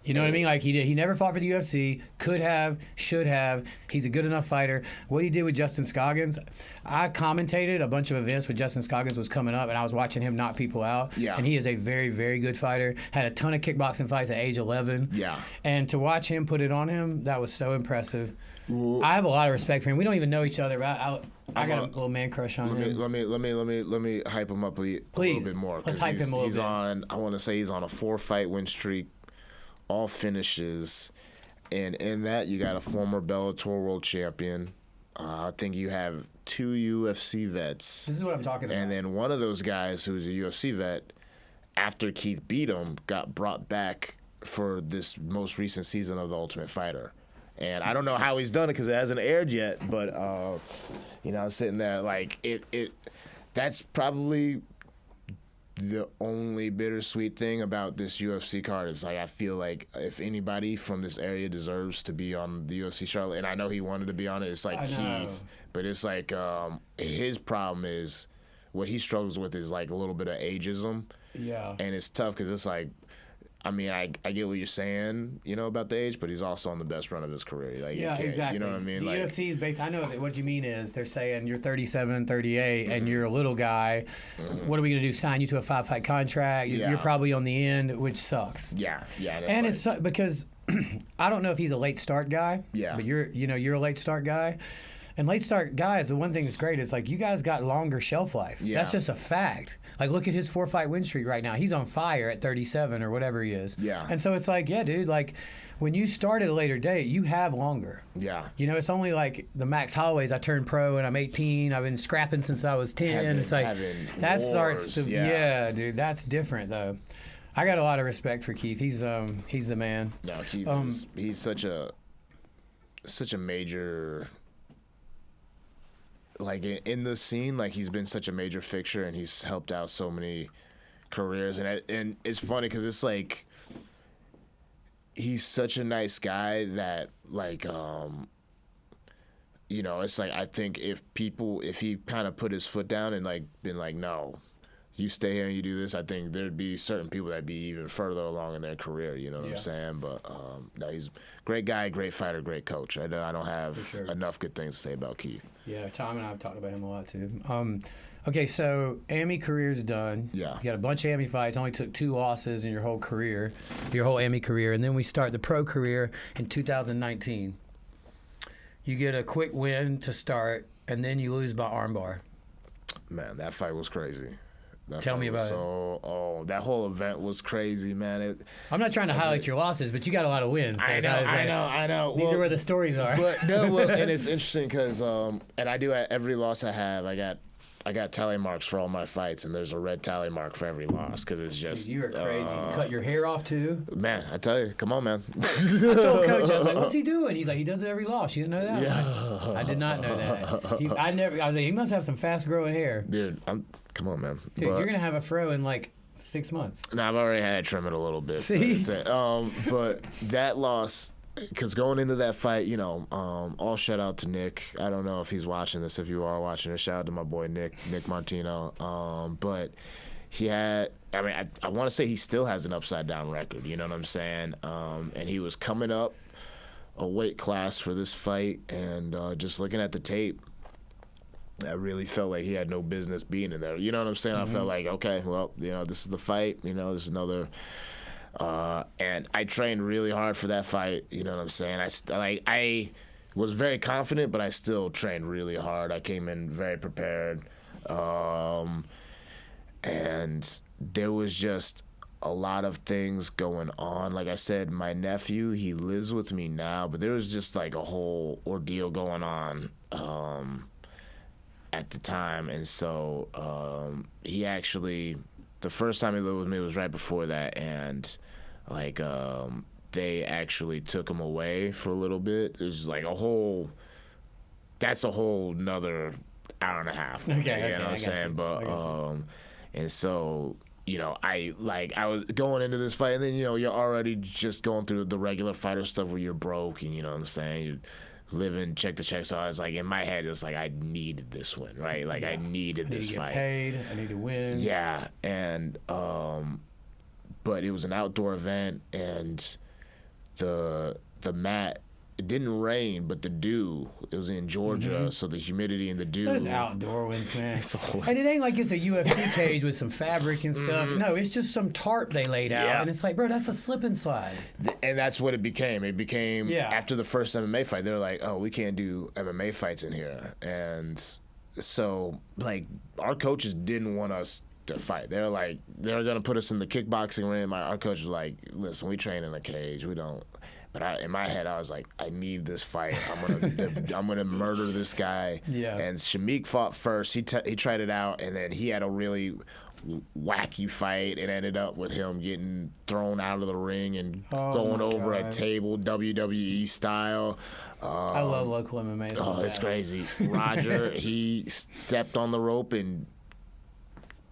You know what I mean? Like he never fought for the UFC, could have, should have. He's a good enough fighter. What he did with Justin Scoggins, I commentated a bunch of events when Justin Scoggins was coming up, and I was watching him knock people out. Yeah. And he is a very, very good fighter. Had a ton of kickboxing fights at age 11. Yeah. And to watch him put it on him, that was so impressive. Ooh. I have a lot of respect for him. We don't even know each other, but I got a little man crush on him. Let me hype him up a little bit more. Let's hype him a little bit. I want to say he's on a 4-fight win streak, all finishes, and in that you got a former Bellator world champion. I think you have 2 UFC vets. This is what I'm talking about. And then one of those guys who's a UFC vet, after Keith beat him, got brought back for this most recent season of The Ultimate Fighter. And I don't know how he's done it because it hasn't aired yet, but I was sitting there like that's probably the only bittersweet thing about this UFC card. Is like I feel like if anybody from this area deserves to be on the UFC Charlotte, and I know he wanted to be on it, it's like Keith. But it's like his problem is what he struggles with is like a little bit of ageism. Yeah. And it's tough because it's like, I mean, I get what you're saying, about the age, but he's also on the best run of his career. Like, yeah, exactly. You know what I mean? The UFC is based. I know that what you mean is they're saying you're 37, 38, and you're a little guy. Mm-hmm. What are we going to do? Sign you to a 5-fight contract? You're probably on the end, which sucks. Yeah. And it's because I don't know if he's a late start guy. Yeah. But you're a late start guy. And late start guys, the one thing that's great is like you guys got longer shelf life. Yeah. That's just a fact. Like look at his 4-fight win streak right now. He's on fire at 37 or whatever he is. Yeah. And so it's like, yeah, dude, like when you start at a later date, you have longer. Yeah. It's only like the Max Holloways. I turned pro and I'm 18. I've been scrapping since I was 10. It's like that starts to dude, that's different though. I got a lot of respect for Keith. He's the man. No, Keith he's such a major, like in the scene, like he's been such a major fixture and he's helped out so many careers, and it's funny because it's like he's such a nice guy that like it's like I think if he kind of put his foot down and like been like, no, you stay here and you do this, I think there'd be certain people that'd be even further along in their career, you know what I'm saying? But no, he's a great guy, great fighter, great coach. I don't have enough good things to say about Keith. Yeah, Tom and I have talked about him a lot too. Okay, so AMI career's done. Yeah. You got a bunch of AMI fights, only took 2 losses in your whole career, your whole AMI career, and then we start the pro career in 2019. You get a quick win to start, and then you lose by armbar. Man, that fight was crazy. Tell me about it. That whole event was crazy, man. I'm not trying to highlight your losses, but you got a lot of wins. So I know. These are where the stories are. But no, and it's interesting because, and I do at every loss I have, I got tally marks for all my fights, and there's a red tally mark for every loss because it's just. Dude, you are crazy. You cut your hair off too. Man, I tell you, come on, man. I told Coach, I was like, "What's he doing?" He's like, "He does it every loss." You didn't know that? Yeah. I did not know that. I was like, he must have some fast growing hair. Dude, come on, man. Dude, you're gonna have a fro in like 6 months. No, I've already had to trim it a little bit. See? But that loss. Because going into that fight, all shout out to Nick. I don't know if he's watching this. If you are watching it, shout out to my boy Nick Martino. But he had, I want to say he still has an upside down record. You know what I'm saying? And he was coming up a weight class for this fight, and just looking at the tape, I really felt like he had no business being in there. You know what I'm saying? Mm-hmm. I felt like, okay, well, this is the fight. This is another. And I trained really hard for that fight. You know what I'm saying? I was very confident, but I still trained really hard. I came in very prepared. And there was just a lot of things going on. Like I said, my nephew, he lives with me now, but there was just like a whole ordeal going on. at the time, and so he actually, the first time he lived with me was right before that, and like they actually took him away for a little bit. It was like that's a whole nother hour and a half. Okay, you know what I'm saying? But and so, you know, I was going into this fight, and then, you know, you're already just going through the regular fighter stuff where you're broke, and, you know what I'm saying, you're living check to check. So I was like, in my head, it's like, I needed this win, right? Like, I needed this fight. I need to get paid. I need to win. Yeah, and but it was an outdoor event, and the mat, it didn't rain, but the dew, it was in Georgia, so the humidity and the dew. Those outdoor ones, man. And it ain't like it's a UFC cage with some fabric and stuff. No, it's just some tarp they laid out. And it's like, bro, that's a slip and slide. And that's what it became. It became, after the first MMA fight, they were like, oh, we can't do MMA fights in here. And so, like, our coaches didn't want us to fight. They're like, they're going to put us in the kickboxing ring. Our coach was like, listen, we train in a cage. We don't. But in my head, I was like, I need this fight. I'm gonna murder this guy. Yeah. And Shamik fought first. He tried it out, and then he had a really wacky fight. It ended up with him getting thrown out of the ring and going over a table, WWE style. I love local MMA. Oh, it's crazy. Roger, he stepped on the rope and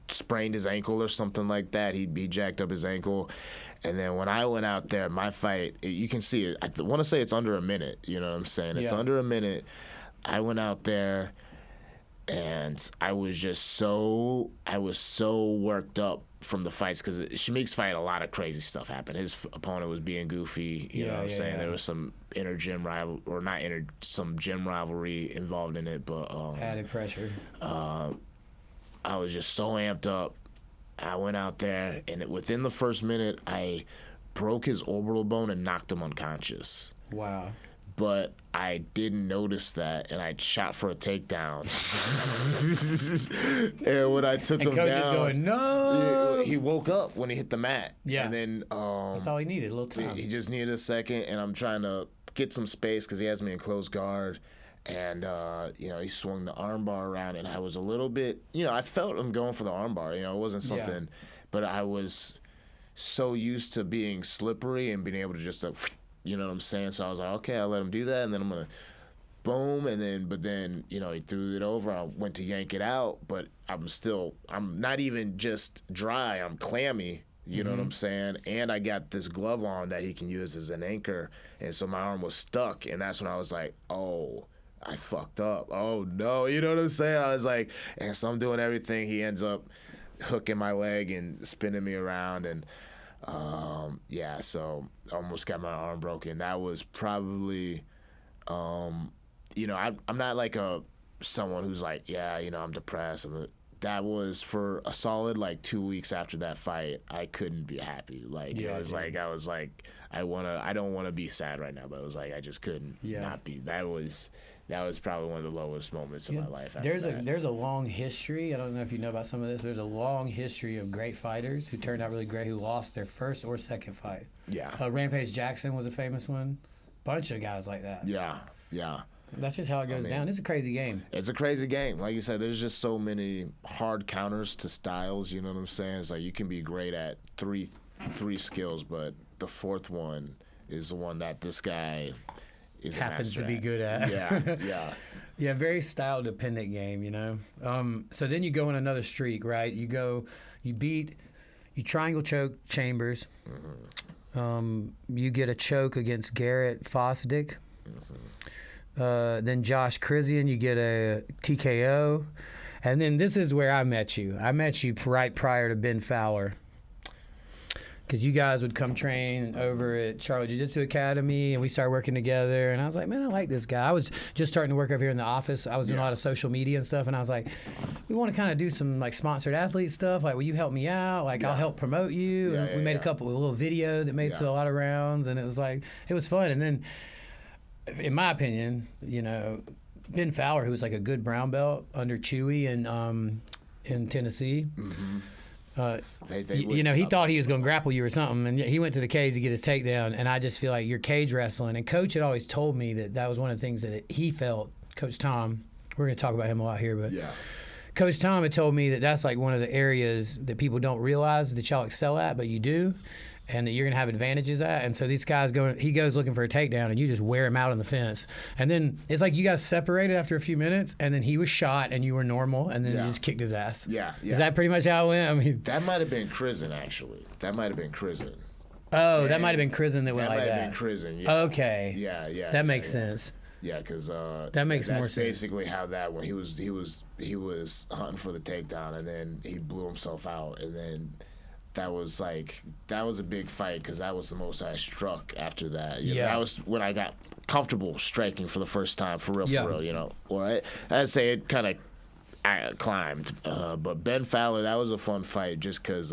sprained his ankle or something like that. He jacked up his ankle. And then when I went out there, my fight, you can see it. I want to say it's under a minute. You know what I'm saying? It's under a minute. I went out there, and I was so worked up from the fights, because Shamik's fight, a lot of crazy stuff happened. His opponent was being goofy. You know what I'm saying? There was some some gym rivalry involved in it, but added pressure. I was just so amped up. I went out there, and within the first minute, I broke his orbital bone and knocked him unconscious. Wow. But I didn't notice that, and I shot for a takedown. And when I took him coach down, is going, no. He woke up when he hit the mat. Yeah. And then that's all he needed, a little time. He just needed a second, and I'm trying to get some space because he has me in close guard. And, you know, he swung the armbar around, and I was a little bit, you know, I felt him going for the armbar. You know, it wasn't something, but I was so used to being slippery and being able to just, you know what I'm saying? So I was like, okay, I'll let him do that, and then I'm going to boom, but then, you know, he threw it over. I went to yank it out, but I'm not even just dry, I'm clammy. You know what I'm saying? And I got this glove on that he can use as an anchor, and so my arm was stuck, and that's when I was like, oh, I fucked up. Oh, no. You know what I'm saying? I was like, and so I'm doing everything. He ends up hooking my leg and spinning me around. And, so I almost got my arm broken. That was probably, you know, I'm not like someone who's like, yeah, you know, I'm depressed. That was for a solid, 2 weeks after that fight. I couldn't be happy. I was like, I don't want to be sad right now, but it was like, I just couldn't not be. That was probably one of the lowest moments of my life. There's a long history. I don't know if you know about some of this. There's a long history of great fighters who turned out really great, who lost their first or second fight. Yeah. Rampage Jackson was a famous one. Bunch of guys like that. Yeah. That's just how it goes down. It's a crazy game. It's a crazy game. Like you said, there's just so many hard counters to styles. You know what I'm saying? It's like you can be great at three skills, but the fourth one is the one that this guy happens to be good at. Yeah, very style dependent game, you know. So then you go in another streak, right? You triangle choke Chambers. You get a choke against Garrett Fosdick. Then Josh Krizian, you get a TKO. And then this is where I met you. I met you right prior to Ben Fowler. Because you guys would come train over at Charlotte Jiu-Jitsu Academy, and we started working together. And I was like, man, I like this guy. I was just starting to work over here in the office. I was doing a lot of social media and stuff, and I was like, we want to kind of do some sponsored athlete stuff. Will you help me out? I'll help promote you. And we made a little video that made a lot of rounds, and it was fun. And then, in my opinion, you know, Ben Fowler, who was a good brown belt under Chewy in Tennessee. He thought he was going to grapple you or something, and he went to the cage to get his takedown. And I just feel like you're cage wrestling. And Coach had always told me that was one of the things that he felt, Coach Tom, we're going to talk about him a lot here, but Yeah. Coach Tom had told me that that's like one of the areas that people don't realize that y'all excel at, but you do, and that you're going to have advantages at. And so these guys he goes looking for a takedown, and you just wear him out on the fence. And then it's like you guys separated after a few minutes, and then he was shot, and you were normal, and then you just kicked his ass. Yeah. Is that pretty much how it went? I mean, That might have been Prison, actually. That might have been Prison. oh, that might have been Prison that went like that. That might have been Prison, yeah. Okay. Yeah. That makes sense. Yeah, because that makes more sense. That's basically how that went. He was hunting for the takedown, and then he blew himself out, and then that was a big fight because that was the most I struck after that. You know, that was when I got comfortable striking for the first time, for real, you know. Or I'd say it kind of climbed. But Ben Fowler, that was a fun fight just because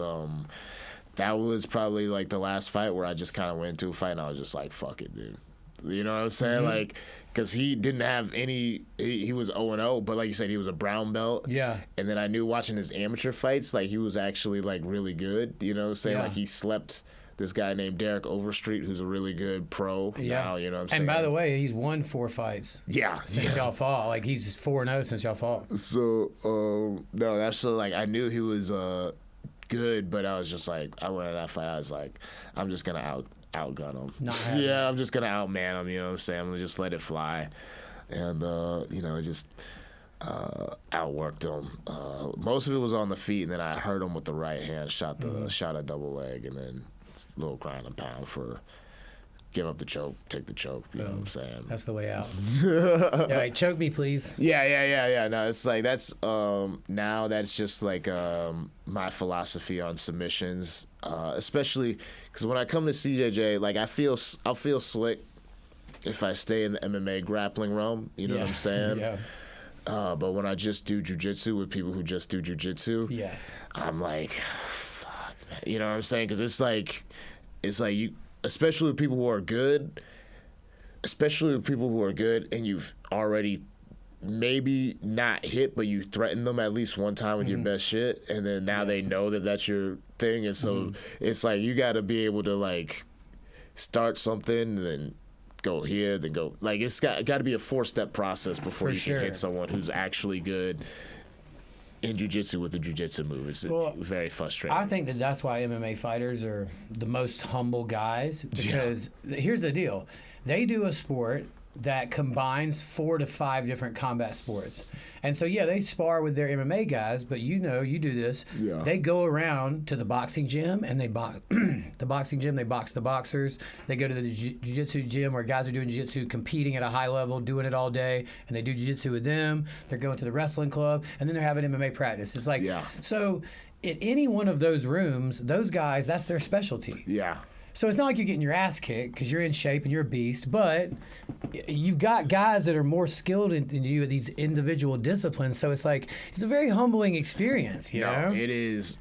that was probably like the last fight where I just kind of went into a fight and I was just like, fuck it, dude. You know what I'm saying? Like, because he didn't have any, he was 0-0, but like you said, he was a brown belt. Yeah. And then I knew watching his amateur fights, like, he was actually, like, really good. You know what I'm saying? Yeah. Like, he slept this guy named Derek Overstreet, who's a really good pro now, you know what I'm saying? And by the way, he's won 4 fights. Yeah. Since y'all fought. Like, he's 4-0 since y'all fought. So, no, that's so, like, I knew he was good, but I was just like, I went to that fight, I was like, I'm just going to outgun him. I'm just gonna outman him, you know what I'm saying? I'm gonna just let it fly, and you know, just outworked him. Most of it was on the feet, and then I hurt him with the right hand, shot a double leg, and then a little ground and pound for give up the choke, take the choke. You know what I'm saying? That's the way out. Yeah, like, choke me, please. Yeah. No, it's like that's now that's just like my philosophy on submissions, especially because when I come to CJJ, like I'll feel slick if I stay in the MMA grappling realm. You know what I'm saying? Yeah. But when I just do jujitsu with people who just do jujitsu, yes, I'm like, fuck, man. You know what I'm saying? Because it's like you. Especially with people who are good, and you've already maybe not hit, but you threatened them at least one time with your best shit, and then now they know that that's your thing, and so it's like you got to be able to like start something and then go here, then go like it's got to be a 4-step process before you can hit someone who's actually good in jiu-jitsu with the jiu-jitsu move. It's very frustrating. I think that's why MMA fighters are the most humble guys, because here's the deal. They do a sport that combines 4 to 5 different combat sports. And so, they spar with their MMA guys, but you do this. Yeah. They go around to the boxing gym and they box the boxing gym, they box the boxers. They go to the jiu-jitsu gym where guys are doing jiu-jitsu, competing at a high level, doing it all day, and they do jiu-jitsu with them. They're going to the wrestling club, and then they're having MMA practice. It's like, so in any one of those rooms, those guys, that's their specialty. Yeah. So it's not like you're getting your ass kicked because you're in shape and you're a beast, but you've got guys that are more skilled than you at these individual disciplines. So it's like, it's a very humbling experience, you know? It is.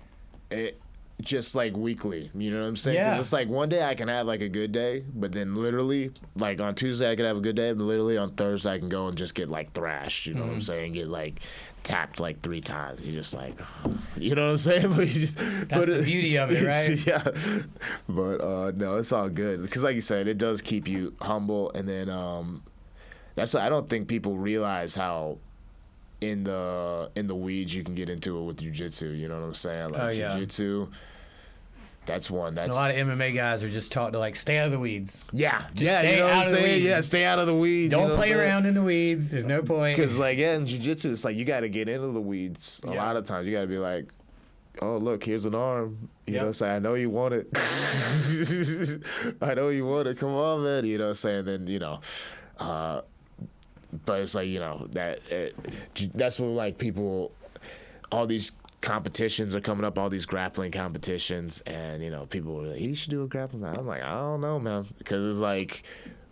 Just like weekly, you know what I'm saying? Because it's like one day I can have like a good day, but then literally, like on Tuesday I can have a good day, but literally on Thursday I can go and just get like thrashed, you know what I'm saying? Get like tapped like 3 times. You're just like, you know what I'm saying? But that's the beauty of it, right? Yeah. But no, it's all good. Because like you said, it does keep you humble. And then that's why I don't think people realize how in the weeds you can get into it with jiu-jitsu, you know what I'm saying? Like jiu-jitsu, that's one. That's a lot of MMA guys are just taught to like stay out of the weeds. Yeah, you know what I'm saying? Yeah, stay out of the weeds. Don't play around in the weeds. There's no point. Because like in jiu-jitsu, it's like you got to get into the weeds. A lot of times you got to be like, oh look, here's an arm. You know what I'm saying? I know you want it. I know you want it. Come on, man. You know what I'm saying? Then but it's like, that's when like people, all these competitions are coming up, all these grappling competitions, and people were like, you should do a grappling match. I'm like, I don't know, man, because it's like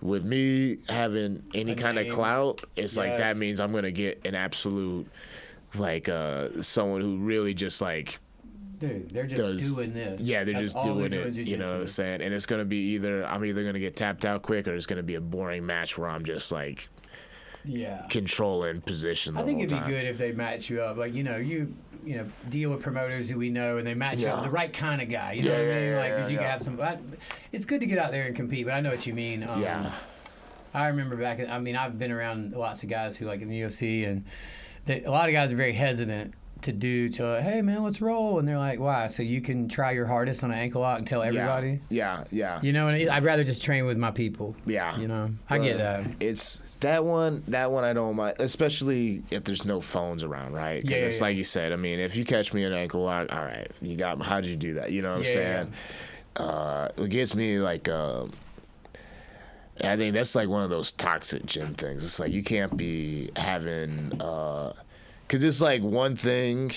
with me having any kind of clout, it's like that means I'm gonna get an absolute like someone who really just like, dude, they're just doing this. Yeah, they're just doing it. You know what I'm saying? And it's gonna be I'm either gonna get tapped out quick, or it's gonna be a boring match where I'm just like controlling position the whole time. I think it'd be good if they match you up. Like, you deal with promoters who we know, and they match you up with the right kind of guy. You know what I mean? Like, because you can have some. It's good to get out there and compete, but I know what you mean. I remember back. I mean, I've been around lots of guys who like in the UFC, and a lot of guys are very hesitant hey man, let's roll, and they're like, why? So you can try your hardest on an ankle lock and tell everybody. Yeah. You know, and I'd rather just train with my people. Yeah. You know, I get that. It's that one I don't mind, especially if there's no phones around, right? Because it's like you said. I mean, if you catch me in an ankle lock, all right, you got. How'd you do that? You know what I'm saying? It gets me like. I think that's like one of those toxic gym things. It's like you can't be having. Because it's like one thing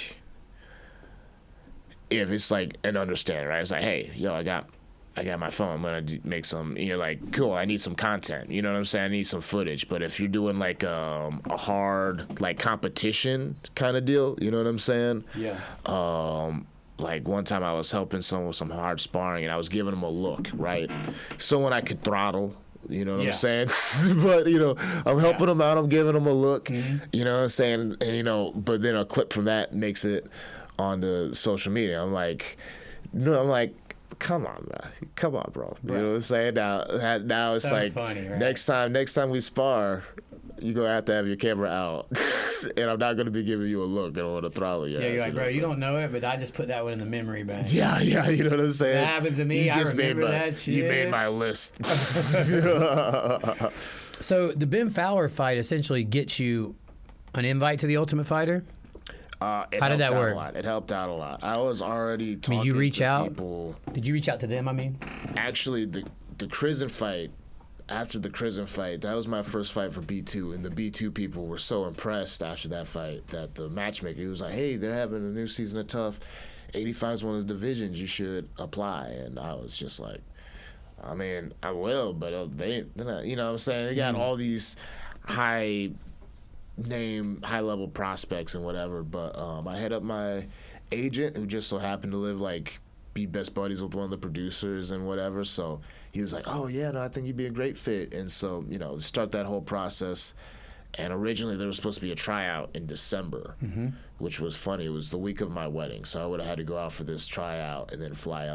if it's like an understanding, right? It's like, hey, yo, I got my phone. I'm going to make some, and you're like, cool, I need some content. You know what I'm saying? I need some footage. But if you're doing like a hard like competition kind of deal, you know what I'm saying? Yeah. Like one time I was helping someone with some hard sparring and I was giving them a look, right? Someone I could throttle. You know what I'm saying? But, you know, I'm helping them out. I'm giving them a look. You know what I'm saying? And, you know, but then a clip from that makes it on the social media. I'm like, come on, man. Come on, bro. You know what I'm saying? Now it's so like, funny, right? Next time we spar, you're going to have your camera out. And I'm not going to be giving you a look. I don't want to throttle you. Yeah, you're like, bro, you don't know it, but I just put that one in the memory bank. Yeah, you know what I'm saying? That happens to me. I remember that shit. You made my list. So the Ben Fowler fight essentially gets you an invite to the Ultimate Fighter? How did that work? It helped out a lot. I was already talking to you reach out? People. Did you reach out to them, I mean? Actually, the Crizin fight, after the Crizin fight, that was my first fight for B2, and the B2 people were so impressed after that fight that the matchmaker, he was like, hey, they're having a new season of Tough. 85 is one of the divisions. You should apply. And I was just like, I mean, I will, but they're not, you know what I'm saying? They got all these high-level prospects and whatever, but I hit up my agent, who just so happened to be best buddies with one of the producers and whatever, so he was like, oh, yeah, no, I think you'd be a great fit. And so, you know, start that whole process. And originally there was supposed to be a tryout in December, which was funny. It was the week of my wedding, so I would have had to go out for this tryout and then fly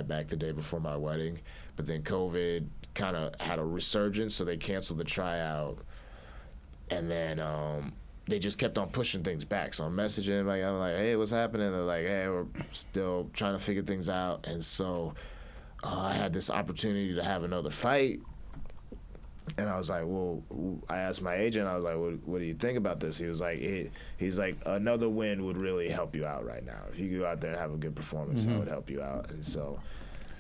back the day before my wedding. But then COVID kind of had a resurgence, so they canceled the tryout. And then they just kept on pushing things back. So I'm messaging, I'm like, hey, what's happening? They're like, hey, we're still trying to figure things out. And so I had this opportunity to have another fight. And I was like, well, I asked my agent, I was like, what do you think about this? He was like, he's like, another win would really help you out right now. If you go out there and have a good performance, that would help you out. And so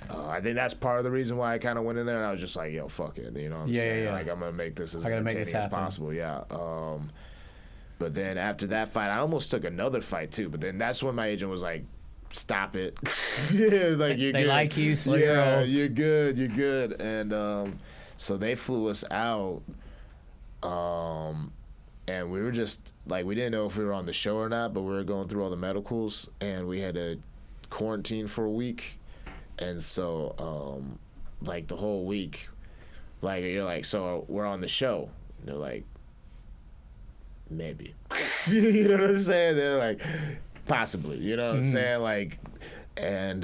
I think that's part of the reason why I kind of went in there, and I was just like, yo, fuck it. You know what I'm saying? Yeah. Like, I'm going to make this as entertaining as possible. Yeah. But then after that fight, I almost took another fight too. But then that's when my agent was like, stop it. Like, you're they good. like you, so you're good. And so they flew us out, and we were just like, we didn't know if we were on the show or not, but we were going through all the medicals, and we had to quarantine for a week. And so like the whole week, like, you're like, so we're on the show. And they're like, maybe. You know what I'm saying? They're like, possibly. You know what I'm saying? Like, and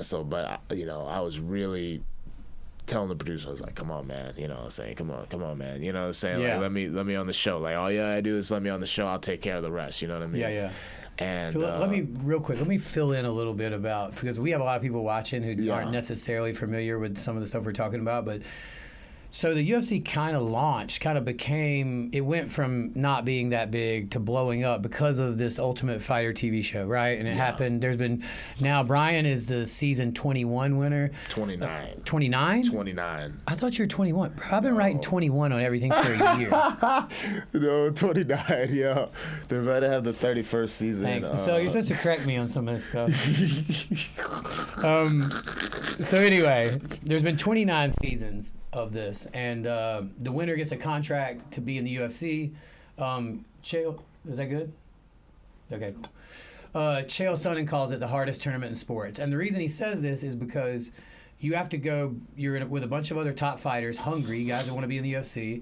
so, but you know, I was really telling the producer, I was like, come on, man. You know what I'm saying? Come on, man. You know what I'm saying? Yeah. Like, let me on the show. Like, all you gotta do is let me on the show. I'll take care of the rest. You know what I mean? Yeah. And so let me fill in a little bit about, because we have a lot of people watching who aren't necessarily familiar with some of the stuff we're talking about, but so the UFC kind of became, it went from not being that big to blowing up because of this Ultimate Fighter TV show, right? And it happened, now Bryan is the season 21 winner. 29. 29? 29. I thought you were 21. Bro, I've been writing 21 on everything for a year. No, 29, yeah. They're about to have the 31st season. Thanks. So you're supposed to correct me on some of this stuff. So anyway, there's been 29 seasons of this, and the winner gets a contract to be in the UFC. Chael, is that good? Okay, cool. Chael Sonnen calls it the hardest tournament in sports, and the reason he says this is because you have to go. You're with a bunch of other top fighters, hungry guys that want to be in the UFC,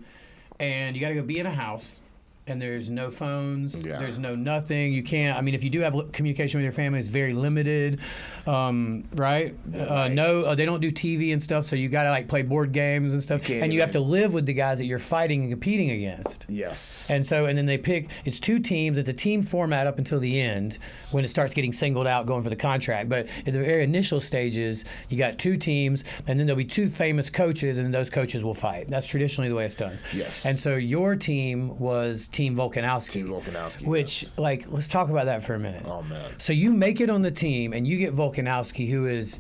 and you got to go be in a house and there's no phones, Yeah. there's no nothing. You can't. I mean, if you do have communication with your family, it's very limited, right? No, they don't do TV and stuff, so you got to like play board games and stuff, and you have to live with the guys that you're fighting and competing against. Yes. And then they pick. It's 2 teams. It's a team format up until the end when it starts getting singled out, going for the contract. But at the very initial stages, you got 2 teams, and then there'll be 2 famous coaches, and those coaches will fight. That's traditionally the way it's done. Yes. And so your team was Team Volkanovski. Team Volkanovski. Which, like, let's talk about that for a minute. Oh, man. So you make it on the team, and you get Volkanovski, who is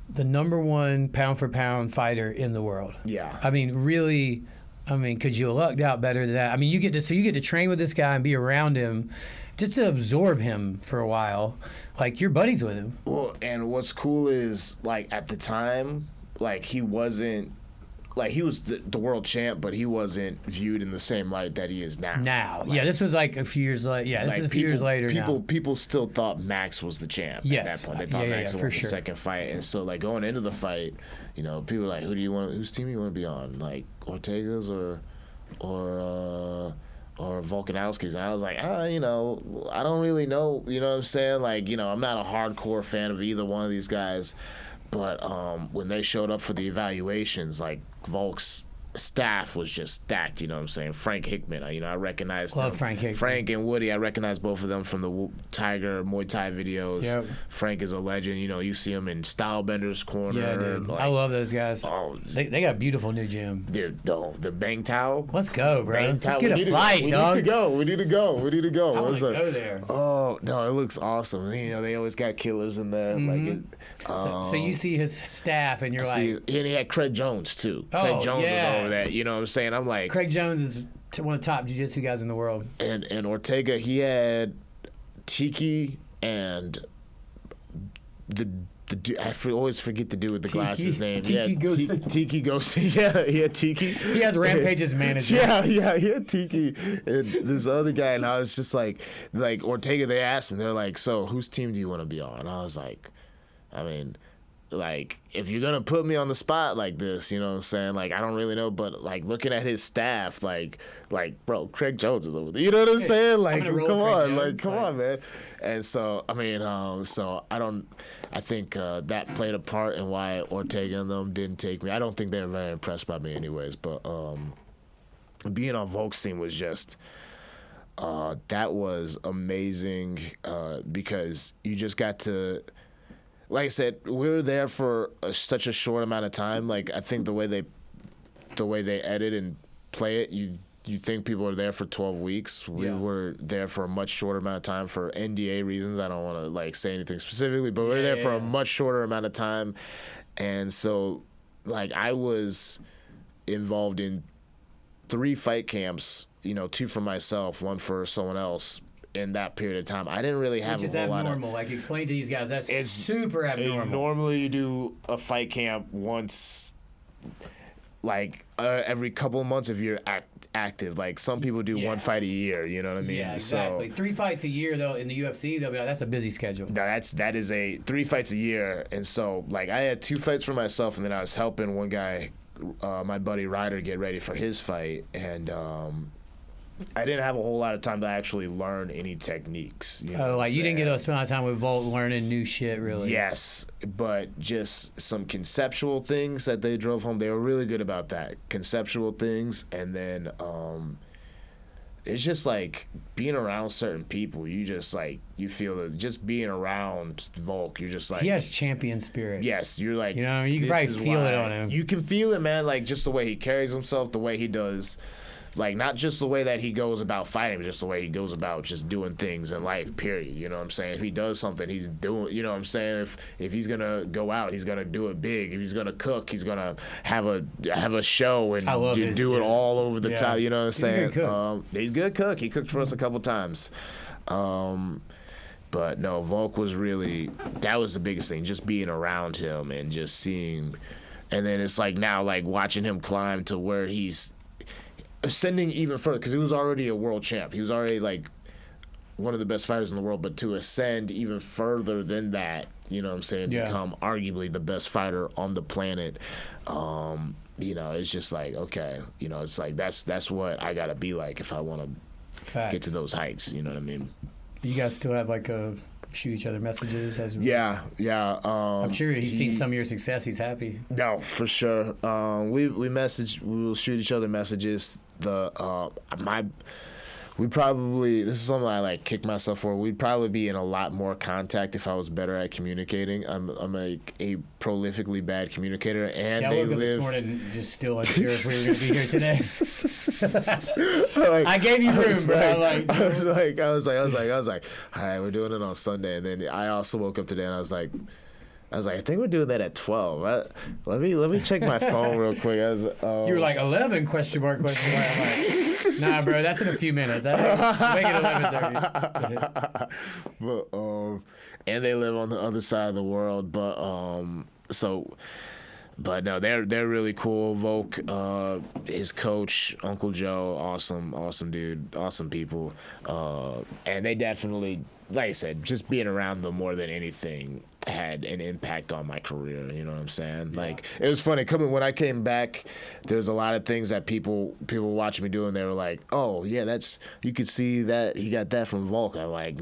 the #1 pound-for-pound fighter in the world. Yeah. I mean, really, could you have lucked out better than that? I mean, you get to train with this guy and be around him just to absorb him for a while. Like, you're buddies with him. Well, and what's cool is, like, at the time, like, he wasn't, like, he was the world champ, but he wasn't viewed in the same light that he is now. Like, this was like a few years later. Yeah, this is a few years later now. People still thought Max was the champ at that point. They thought Max won the second fight. And so, like, going into the fight, you know, people were like, whose team you want to be on? Like, Ortega's or Volkanovski's? And I was like, you know, I don't really know. You know what I'm saying? Like, you know, I'm not a hardcore fan of either one of these guys. But when they showed up for the evaluations, like, Volk's staff was just stacked, you know what I'm saying? Frank Hickman, you know, I recognized him. Frank Hickman. Frank and Woody, I recognize both of them from the Tiger Muay Thai videos. Yep. Frank is a legend. You know, you see him in Stylebender's corner. Yeah, dude. Like, I love those guys. Oh, They got a beautiful new gym. dude, no, the Bang Tao. Let's go, bro. Bang Tao. Let's get a flight, dog. We need to go. I want to go there. Oh, no, it looks awesome. You know, they always got killers in there. Mm-hmm. So you see his staff, and you're like... And he had Craig Jones, too. Oh, Craig Jones was yes. over there. You know what I'm saying? I'm like... Craig Jones is one of the top jiu-jitsu guys in the world. And Ortega, he had Tiki and I always forget the dude with the glasses name. Tiki Gosi. Tiki Gosi. Yeah, he had Tiki. He has Rampage's manager. Yeah, he had Tiki. And this other guy, and I was just like Ortega, they asked me, they're like, so whose team do you want to be on? And I was like, I mean, like, if you're gonna put me on the spot like this, you know what I'm saying? Like, I don't really know, but like looking at his staff, like, bro, Craig Jones is over there. You know what I'm saying? Like, come on, man. And so, I mean, I think that played a part in why Ortega and them didn't take me. I don't think they were very impressed by me anyways, but being on Volk's team was just, that was amazing because you just got to, like I said, we were there for such a short amount of time. Like, I think the way they edit and play it, you think people are there for 12 weeks. We were there for a much shorter amount of time for NDA reasons. I don't want to like say anything specifically, but we were there for a much shorter amount of time. And so, like, I was involved in 3 fight camps, you know, 2 for myself, 1 for someone else. In that period of time, I didn't really have a whole lot of. Which is abnormal. Like, explain to these guys, that's super abnormal. Normally, you do a fight camp once, like every couple of months if you're active. Like, some people do 1 fight a year. You know what I mean? Yeah, exactly. So, 3 fights a year though in the UFC, they'll be like, that's a busy schedule. That is a 3 fights a year, and so like I had 2 fights for myself, and then I was helping one guy, my buddy Ryder, get ready for his fight, and. I didn't have a whole lot of time to actually learn any techniques. You know you didn't get to spend a lot of time with Volt learning new shit, really. Yes, but just some conceptual things that they drove home. They were really good about that. Conceptual things, and then it's just like being around certain people. You just like, you feel that just being around Volk, you're just like. He has champion spirit. Yes, you're like. You know, you can probably feel it on him. You can feel it, man, like just the way he carries himself, the way he does. Like, not just the way that he goes about fighting, but just the way he goes about just doing things in life, period. You know what I'm saying? If he does something, he's doing, you know what I'm saying? If he's going to go out, he's going to do it big. If he's going to cook, he's going to have a show and do it all over the top. You know what I'm saying? He's a good cook. He cooked for us a couple times. But, no, Volk was really, that was the biggest thing, just being around him and just seeing. And then it's like now, like, watching him climb to where he's ascending even further, because he was already a world champ. He was already like one of the best fighters in the world, but to ascend even further than that, you know what I'm saying, become arguably the best fighter on the planet, you know, it's just like, okay, you know, it's like that's what I gotta be like if I want to Facts. get to those heights. You know what I mean? You guys still have like shoot each other messages? Yeah. I'm sure he's seen some of your success. He's happy. No, for sure. We message. We will shoot each other messages. We probably, this is something I like kick myself for. We'd probably be in a lot more contact if I was better at communicating. I'm a prolifically bad communicator, and yeah, I they woke up live. this morning just still unsure if we were going to be here today. I gave you room, bro. I was like, all right, we're doing it on Sunday, and then I also woke up today and I was like, I think we're doing that at 12. Let me check my phone real quick. You were like 11 question mark. I'm like, nah, bro, that's in a few minutes. Make it 11:30. But and they live on the other side of the world. But but no, they're really cool. Volk, his coach, Uncle Joe, awesome dude, awesome people, and they definitely, like I said, just being around them more than anything had an impact on my career. You know what I'm saying? Yeah. Like, it was funny when I came back. There's a lot of things that people watching me do, and they were like, "Oh yeah, you could see that he got that from Volk." I'm like,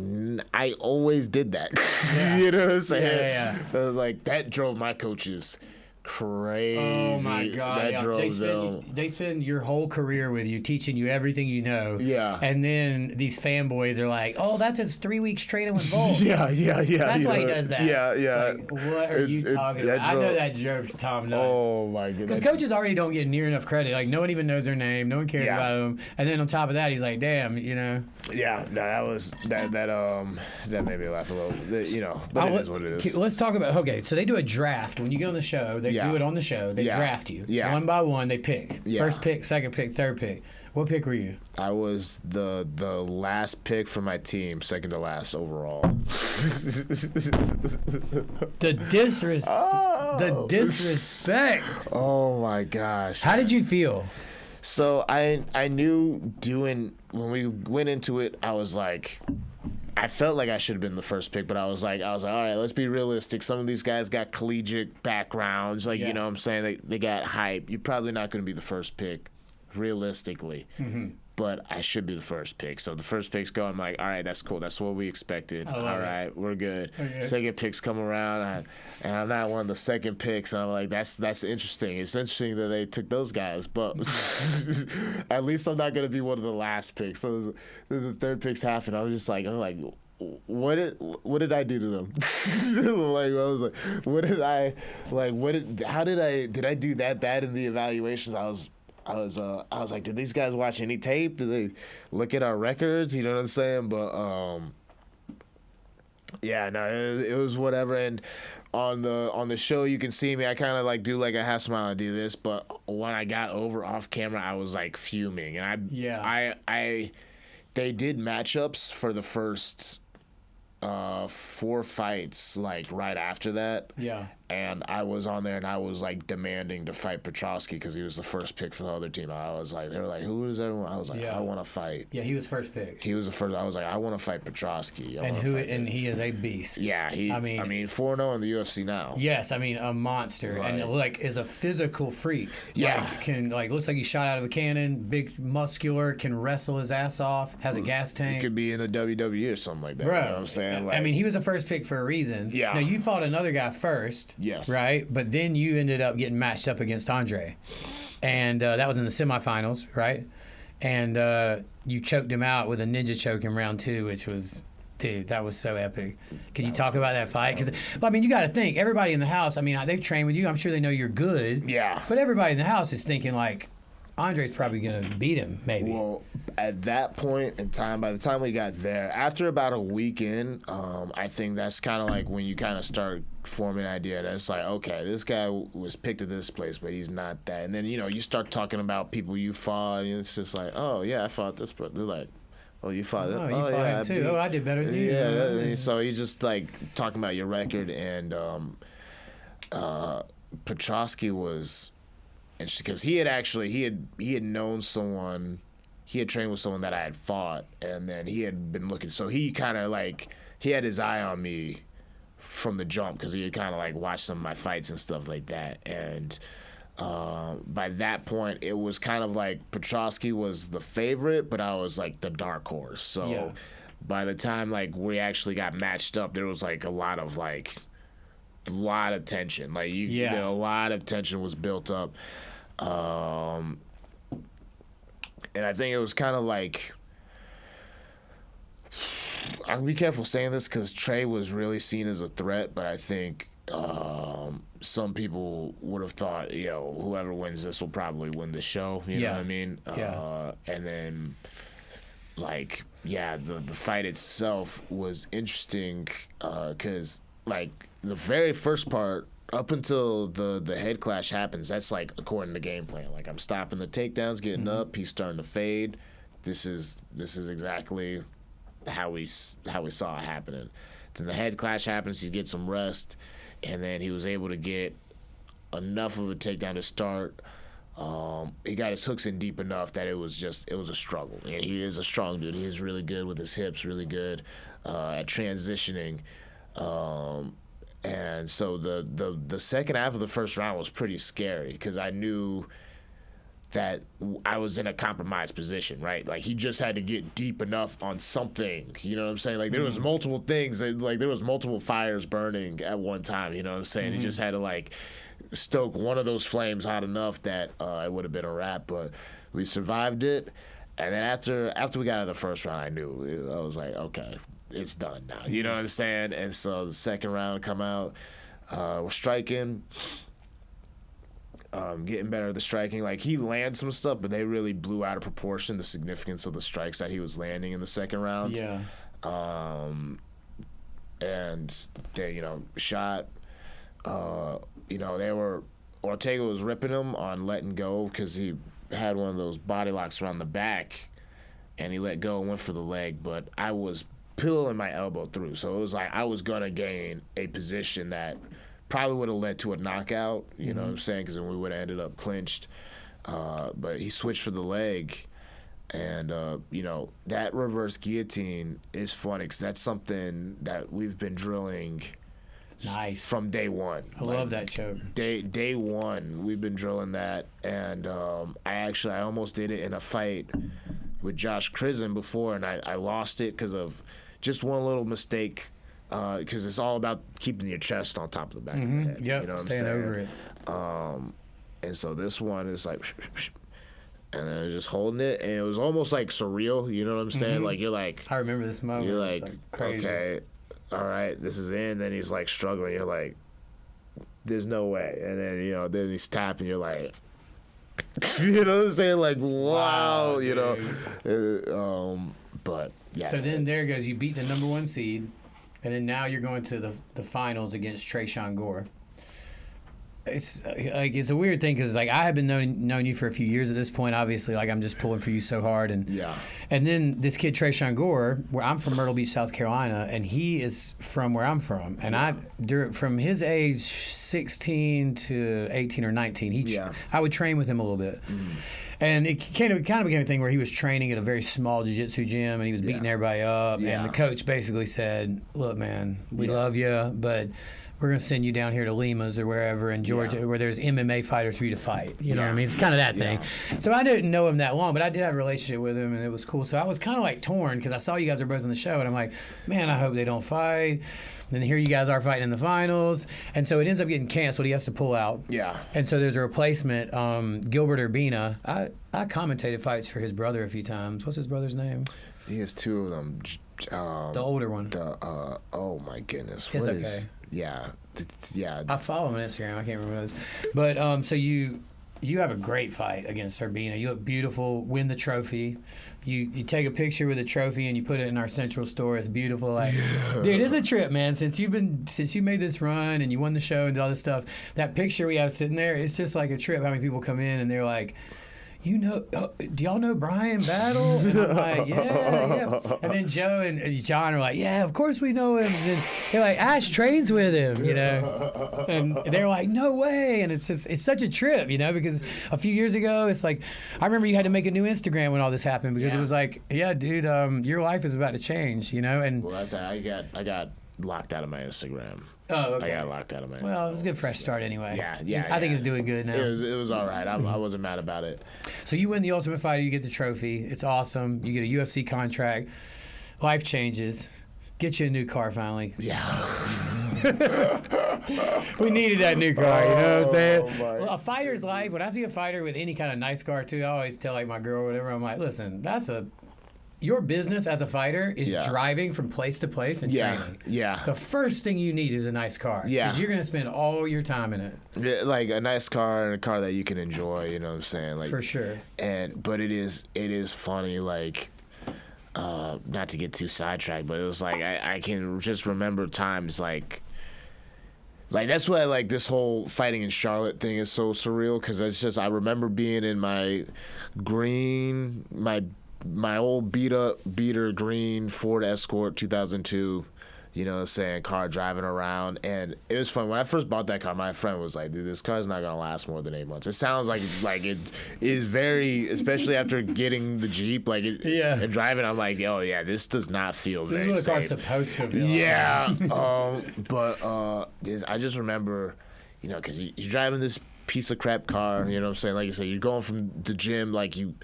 I always did that. Yeah. You know what I'm saying? Yeah. I was like, that drove my coaches crazy. Oh my God! That drove them. They spend your whole career with you, teaching you everything you know. Yeah. And then these fanboys are like, "Oh, that's just 3 weeks training with Volk." Yeah. That's why he does that. Yeah. Like, what are you talking about? I know that drove Tom nuts. Oh my goodness. Because coaches already don't get near enough credit. Like, no one even knows their name. No one cares about them. And then on top of that, he's like, "Damn, you know." Yeah. No, that made me laugh a little. You know, but it is what it is. Let's talk about. Okay, so they do a draft when you get on the show. They do it on the show. They draft you. Yeah. One by one, they pick. Yeah. First pick, second pick, third pick. What pick were you? I was the last pick for my team, second to last overall. The disrespect. Oh my gosh. How did you feel? So I knew when we went into it, I was like, I felt like I should have been the first pick, but I was like, all right, let's be realistic. Some of these guys got collegiate backgrounds, you know what I'm saying? They got hype. You're probably not going to be the first pick, realistically. Mm-hmm. But I should be the first pick. So the first pick's going, I'm like, all right, that's cool. That's what we expected. All right, we're good. Okay. Second pick's come around, and I'm not one of the second picks. And I'm like, that's interesting. It's interesting that they took those guys, but at least I'm not going to be one of the last picks. So the third picks happened. I'm like, what did I do to them? Like, I was like, did I do that bad in the evaluations? I was like, did these guys watch any tape? Did they look at our records? You know what I'm saying? But yeah, no, it was whatever. And on the show, you can see me. I kind of do like a half smile. I do this, but when I got over off camera, I was like fuming. And they did matchups for the first 4 fights right after that. Yeah. And I was on there and I was demanding to fight Petrosky because he was the first pick for the other team. I was like, they were like, who is everyone? I was like, I want to fight. Yeah, he was first pick. He was the first. I was like, I want to fight Petrosky. And he is a beast. Yeah, I mean 4-0 in the UFC now. Yes, I mean a monster, right. And is a physical freak. Yeah, looks like he shot out of a cannon. Big, muscular, can wrestle his ass off. Has a gas tank. He could be in a WWE or something like that. Bro, you know what I'm saying? I mean, he was the first pick for a reason. Yeah. Now you fought another guy first. Yes. Right, but then you ended up getting matched up against Andre, and that was in the semifinals, right? And you choked him out with a ninja choke in round 2, which was, dude, that was so epic. Can you talk about that fight? Because, you got to think, everybody in the house, they've trained with you. I'm sure they know you're good. Yeah. But everybody in the house is thinking, Andre's probably going to beat him, maybe. Well, at that point in time, by the time we got there, after about a week in, I think that's kind of when you kind of start forming an idea that it's okay, this guy was picked at this place, but he's not that. And then, you start talking about people you fought, and it's just oh, yeah, I fought this, but they're like, oh, you fought it? Oh, you fought him too. Oh, I did better than you. Yeah, so you just talking about your record, and Petrosky was interesting because he had known someone, he had trained with someone that I had fought, and then he had been looking, so he kind of he had his eye on me from the jump because he had kind of watched some of my fights and stuff like that, and By that point, it was kind of like Petrosky was the favorite, but I was like the dark horse. So by the time like we actually got matched up, there was like a lot of tension. Like a lot of tension was built up, and I think it was kind of like. I'll be careful saying this because Trey was really seen as a threat, but I think some people would have thought, whoever wins this will probably win the show. You know what I mean? And then, the fight itself was interesting because, the very first part, up until the head clash happens, that's, according to game plan. I'm stopping the takedowns, getting up, he's starting to fade. This is exactly how we saw it happening. Then the head clash happens, he gets some rest, and then he was able to get enough of a takedown to start. He got his hooks in deep enough that it was a struggle. And he is a strong dude. He is really good with his hips, really good at transitioning. And so the second half of the first round was pretty scary because I knew that I was in a compromised position, right? He just had to get deep enough on something, you know what I'm saying? There was multiple things, there was multiple fires burning at one time, you know what I'm saying? He just had to, stoke one of those flames hot enough that it would have been a wrap, but we survived it. And then after we got out of the first round, I knew. I was like, okay, it's done now, you know what I'm saying? And so the second round come out, we're striking, getting better at the striking. He landed some stuff, but they really blew out of proportion the significance of the strikes that he was landing in the second round. Yeah. And they, shot. Ortega was ripping him on letting go because he had one of those body locks around the back, and he let go and went for the leg. But I was pulling my elbow through, so it was I was gonna gain a position that probably would have led to a knockout, you know what I'm saying, because then we would have ended up clinched. But he switched for the leg, and, that reverse guillotine is funny because that's something that we've been drilling from day one. I love that choke. Day one, we've been drilling that, and I almost did it in a fight with Josh Crizzen before, and I lost it because of just one little mistake. Because it's all about keeping your chest on top of the back of the head. Yep, you know what staying I'm saying? over it. And so this one is and then I was just holding it, and it was almost surreal. You know what I'm saying? You're I remember this moment. You're crazy. Okay, all right, this is in. Then he's struggling. You're there's no way. And then then he's tapping. You're you know what I'm saying? Wow, but yeah. So then there goes. You beat the number 1 seed. And then now you're going to the finals against Tresean Gore. It's a weird thing because I have been known you for a few years at this point. Obviously, I'm just pulling for you so hard, and then this kid Tresean Gore, where I'm from Myrtle Beach, South Carolina, and he is from where I'm from, and from his age 16 to 18 or 19, I would train with him a little bit. And it kind of became a thing where he was training at a very small jiu-jitsu gym, and he was beating everybody up. Yeah. And the coach basically said, look, man, we love you, but we're going to send you down here to Lima's or wherever in Georgia where there's MMA fighters for you to fight. You know what I mean? It's kind of that thing. So I didn't know him that long, but I did have a relationship with him, and it was cool. So I was kind of torn because I saw you guys are both on the show, and I'm like, man, I hope they don't fight. And here you guys are fighting in the finals. And so it ends up getting canceled. He has to pull out. Yeah. And so there's a replacement, Gilbert Urbina. I commentated fights for his brother a few times. What's his brother's name? He has two of them. The older one. Oh, my goodness. It's okay. Yeah. I follow him on Instagram. I can't remember this. But so you have a great fight against Urbina. You look beautiful. Win the trophy. You take a picture with the trophy and you put it in our central store. It's beautiful. Dude, it's a trip, man. Since you made this run and you won the show and did all this stuff, that picture we have sitting there, it's just like a trip. How many people come in and they're like, do y'all know Bryan Battle? And I'm like, yeah. And then Joe and John are like, yeah, of course we know him. And then they're like, Ash trains with him, And they're like, no way. And it's such a trip, because a few years ago, it's I remember you had to make a new Instagram when all this happened because it was yeah, dude, your life is about to change, And well, I got locked out of my Instagram. Oh, okay. I got locked out of my. Well, it was a good fresh start anyway. Yeah. I think it's doing good now. It was all right. I wasn't mad about it. So you win the Ultimate Fighter, you get the trophy. It's awesome. You get a UFC contract. Life changes. Get you a new car finally. Yeah. We needed that new car, you know what I'm saying? my. Well, a fighter's life, when I see a fighter with any kind of nice car too, I always tell like my girl or whatever, I'm like, listen, your business as a fighter is driving from place to place and training. Yeah. The first thing you need is a nice car. Yeah. Because you're going to spend all your time in it. Yeah, like a nice car and a car that you can enjoy, you know what I'm saying? Like, for sure. But it is funny, like, not to get too sidetracked, but it was like I can just remember times like that's why like this whole fighting in Charlotte thing is so surreal, because it's just I remember being in my old beater green Ford Escort 2002, you know what I'm saying, car driving around. And it was fun. When I first bought that car, my friend was like, dude, this car's not going to last more than 8 months. It sounds like it is very, especially after getting the Jeep, and driving, I'm like, oh, yeah, this does not feel very safe. This is what a car's supposed to feel. Yeah. I just remember, you know, because you're driving this piece of crap car, you know what I'm saying? Like you said, you're going from the gym, like you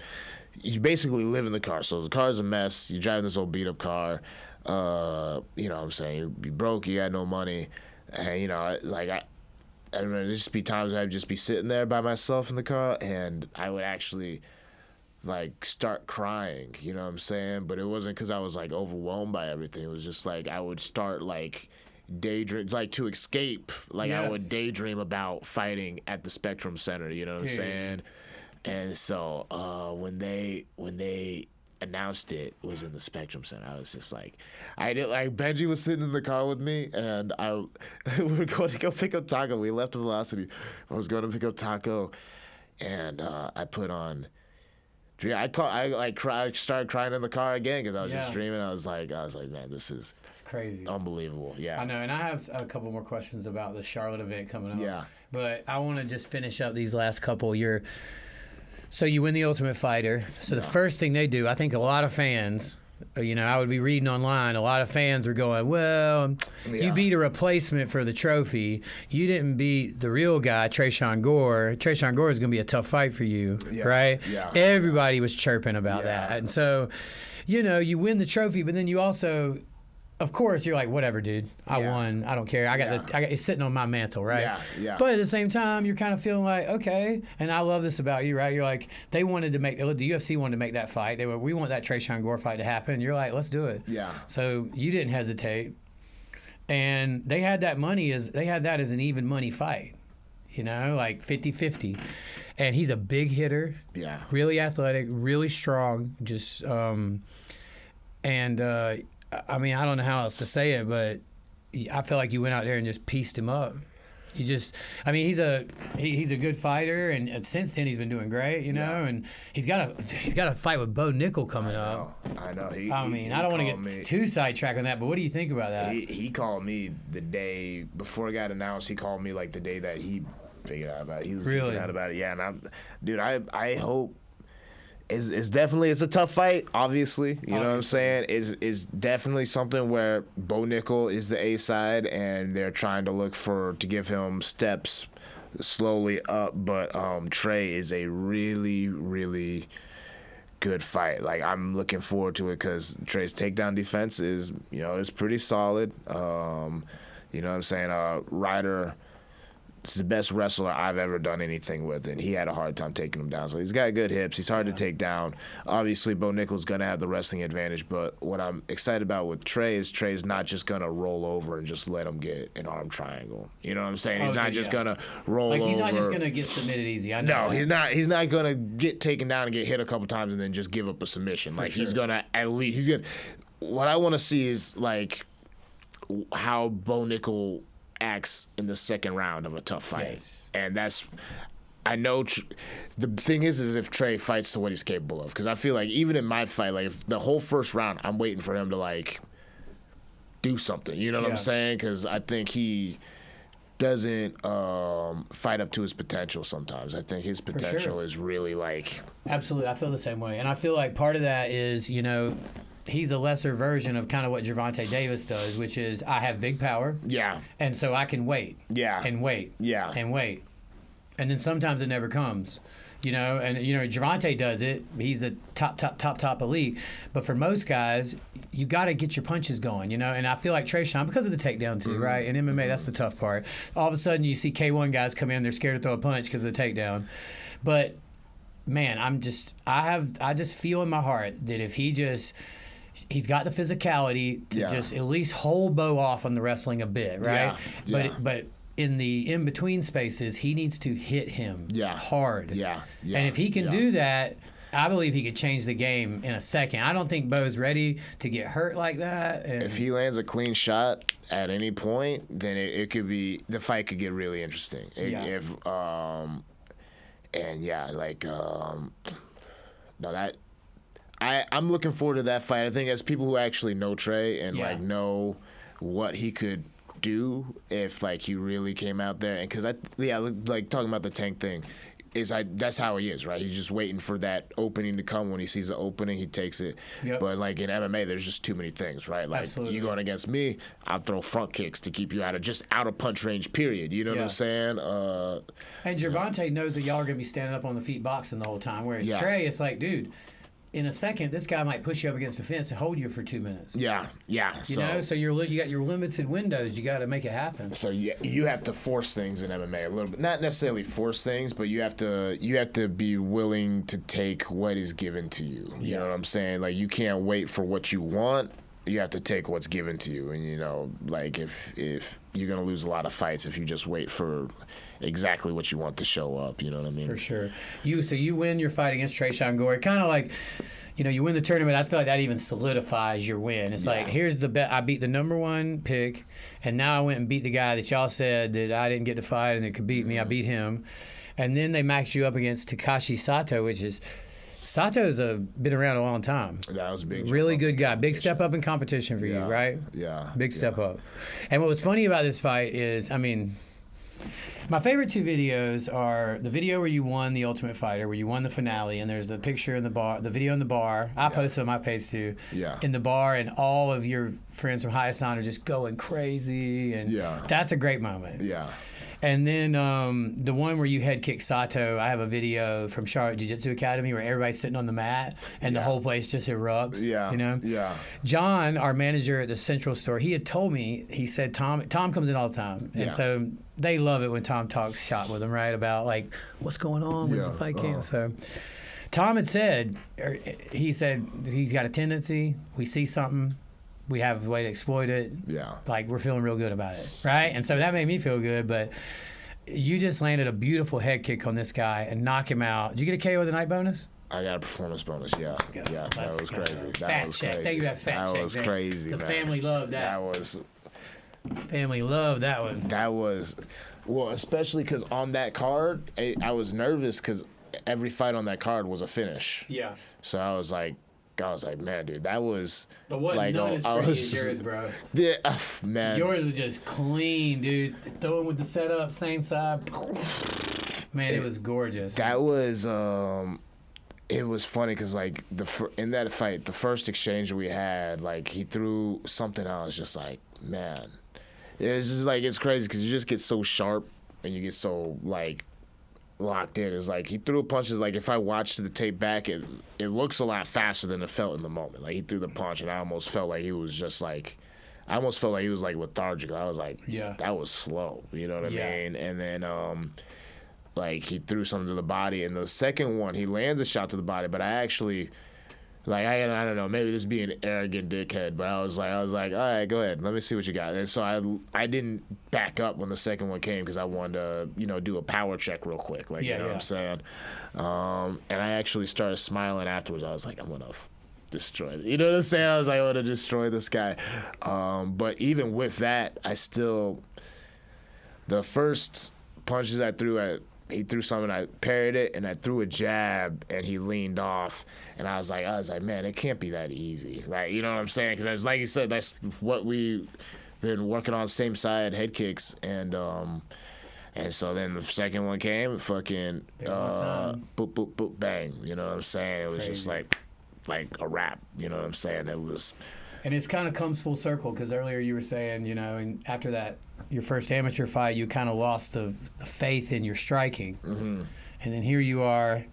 basically live in the car. So the car's a mess. You're driving this old beat up car. You know what I'm saying? You broke, you got no money. And, you know, like I remember there'd just be times I'd just be sitting there by myself in the car and I would actually like start crying, you know what I'm saying? But it wasn't because I was like overwhelmed by everything. It was just like I would start like daydream, like to escape. Like I would daydream about fighting at the Spectrum Center, you know what I'm saying? And so when they announced it was in the Spectrum Center, I was just like, Benji was sitting in the car with me, and we were going to go pick up Taco. We left Velocity. I was going to pick up Taco, and I put on. I started crying in the car again because I was just dreaming. I was like, man, that's crazy, unbelievable. Yeah, I know. And I have a couple more questions about the Charlotte event coming up. Yeah, but I want to just finish up these last couple. So you win the Ultimate Fighter. So the first thing they do, I think a lot of fans, you know, I would be reading online, a lot of fans were going, well, you beat a replacement for the trophy. You didn't beat the real guy, Tresean Gore. Tresean Gore is going to be a tough fight for you, right? Yeah. Everybody was chirping about that. And so, you know, you win the trophy, but then you also... Of course, you're like, whatever, dude. I won. I don't care. I got it's sitting on my mantle, right? Yeah. But at the same time, you're kind of feeling like, okay. And I love this about you, right? You're like, the UFC wanted to make that fight. We want that Tresean Gore fight to happen. And you're like, let's do it. Yeah. So you didn't hesitate, and they had that as an even money fight, you know, like 50-50. And he's a big hitter. Yeah. Really athletic, really strong. Just I mean, I don't know how else to say it, but I feel like you went out there and just pieced him up. He's a good fighter, and since then he's been doing great, you know. And he's got a fight with Bo Nickel coming up. I know. I don't want to get too sidetracked on that, but what do you think about that? He called me the day before it got announced. He called me like the day that he figured out about it. He was thinking out about it. Yeah, and I hope. It's definitely a tough fight, obviously. You know what I'm saying? It's definitely something where Bo Nickel is the A side, and they're trying to look to give him steps slowly up. But Trey is a really, really good fight. Like, I'm looking forward to it because Trey's takedown defense is pretty solid. You know what I'm saying? Ryder. It's the best wrestler I've ever done anything with, and he had a hard time taking him down. So he's got good hips. He's hard to take down. Obviously, Bo Nickel's going to have the wrestling advantage, but what I'm excited about with Trey's not just going to roll over and just let him get an arm triangle. You know what I'm saying? He's not just going to roll over. He's not just going to get submitted easy. I know. No, he's not. He's not going to get taken down and get hit a couple times and then just give up a submission. He's going to at least – what I want to see is, like, how Bo Nickel – acts in the second round of a tough fight. And that's I know the thing is if Trey fights to what he's capable of, because I feel like even in my fight, like if the whole first round I'm waiting for him to like do something, you know what I'm saying, because I think he doesn't fight up to his potential sometimes. I think his potential is really like absolutely. I feel the same way, and I feel like part of that is he's a lesser version of kind of what Gervonta Davis does, which is I have big power. Yeah. And so I can wait. Yeah. And wait. Yeah. And wait. And then sometimes it never comes. Gervonta does it. He's the top elite. But for most guys, you got to get your punches going, And I feel like Trayshawn, because of the takedown too, right? In MMA, that's the tough part. All of a sudden, you see K1 guys come in, they're scared to throw a punch because of the takedown. But man, I just feel in my heart that if he's got the physicality to just at least hold Bo off on the wrestling a bit, right? Yeah. But in the in-between spaces, he needs to hit him hard. Yeah. And if he can do that, I believe he could change the game in a second. I don't think Bo's ready to get hurt like that. And if he lands a clean shot at any point, then the fight could get really interesting. I'm looking forward to that fight. I think as people who actually know Trey and know what he could do if he really came out there, and because talking about the Tank thing, that's how he is, right? He's just waiting for that opening to come. When he sees an opening, he takes it. Yep. But in MMA, there's just too many things, right? Absolutely. You going against me, I'll throw front kicks to keep you out of punch range. Period. You know what I'm saying? And Gervonta knows that y'all are gonna be standing up on the feet boxing the whole time. Whereas Trey, it's like, dude, in a second, this guy might push you up against the fence and hold you for 2 minutes. Yeah. So you got your limited windows. You got to make it happen. So you have to force things in MMA a little bit. Not necessarily force things, but you have to be willing to take what is given to you. You know what I'm saying? You can't wait for what you want. You have to take what's given to you. And if you're gonna lose a lot of fights if you just wait for exactly what you want to show up. You know what I mean? For sure. You win your fight against Trayshawn Gore. Kind of like, you win the tournament. I feel like that even solidifies your win. It's like, here's the bet. I beat the number one pick, and now I went and beat the guy that y'all said that I didn't get to fight and that could beat me. I beat him. And then they matched you up against Takashi Sato, which is... Sato's been around a long time. That was a big. Really good guy. Big step up in competition for you, right? Yeah. Big step up. And what was funny about this fight is, my favorite two videos are the video where you won the Ultimate Fighter, where you won the finale, and there's the picture in the bar, the video in the bar. I posted on my page too. Yeah. In the bar, and all of your friends from Hayassan are just going crazy, and that's a great moment. Yeah. And then the one where you head kick Sato, I have a video from Charlotte Jiu-Jitsu Academy where everybody's sitting on the mat and the whole place just erupts. Yeah. Yeah. John, our manager at the Central store, he had told me, he said Tom comes in all the time. And so they love it when Tom talks shop with them, right? About what's going on with the fight camp. So Tom had said, he said he's got a tendency, we see something, we have a way to exploit it. Yeah. We're feeling real good about it, right? And so that made me feel good, but you just landed a beautiful head kick on this guy and knock him out. Did you get a KO with a night bonus? I got a performance bonus, yeah. Yeah, that was crazy. Fat check. Thank you for that fat check. That was crazy, The man. family loved that. Family loved that one. That was, especially because on that card, I was nervous because every fight on that card was a finish. Yeah. So I was like, man, dude, that was. But what? None as pretty as yours, bro. Yeah, man. Yours was just clean, dude. Throwing with the setup, same side. Man, it was gorgeous. That was. It was funny because in that fight, the first exchange we had, he threw something. I was just like, man, it's just it's crazy because you just get so sharp and you get so locked in. It's he threw punches. If I watched the tape back, it looks a lot faster than it felt in the moment. He threw the punch, and I almost felt like he was just I almost felt like he was lethargic. I was that was slow. You know what I mean? And then he threw something to the body, and the second one he lands a shot to the body, but I actually. I don't know, maybe this being an arrogant dickhead, but I was like, all right, go ahead, let me see what you got. And so I didn't back up when the second one came because I wanted to, do a power check real quick, you know what I'm saying. And I actually started smiling afterwards. I was like, I'm gonna destroy it. You know what I'm saying? I was like, I want to destroy this guy. But even with that, the first punches I threw he threw something, I parried it, and I threw a jab, and he leaned off, and I was like, man, it can't be that easy, right? You know what I'm saying? Because like you said, that's what we've been working on, same side head kicks, and so then the second one came, fucking boop, boop, boop, bang. You know what I'm saying? It was just like a rap. You know what I'm saying? It was. And it's kind of comes full circle because earlier you were saying, you know, and after that, your first amateur fight, you kind of lost the faith in your striking. Mm-hmm. And then here you are,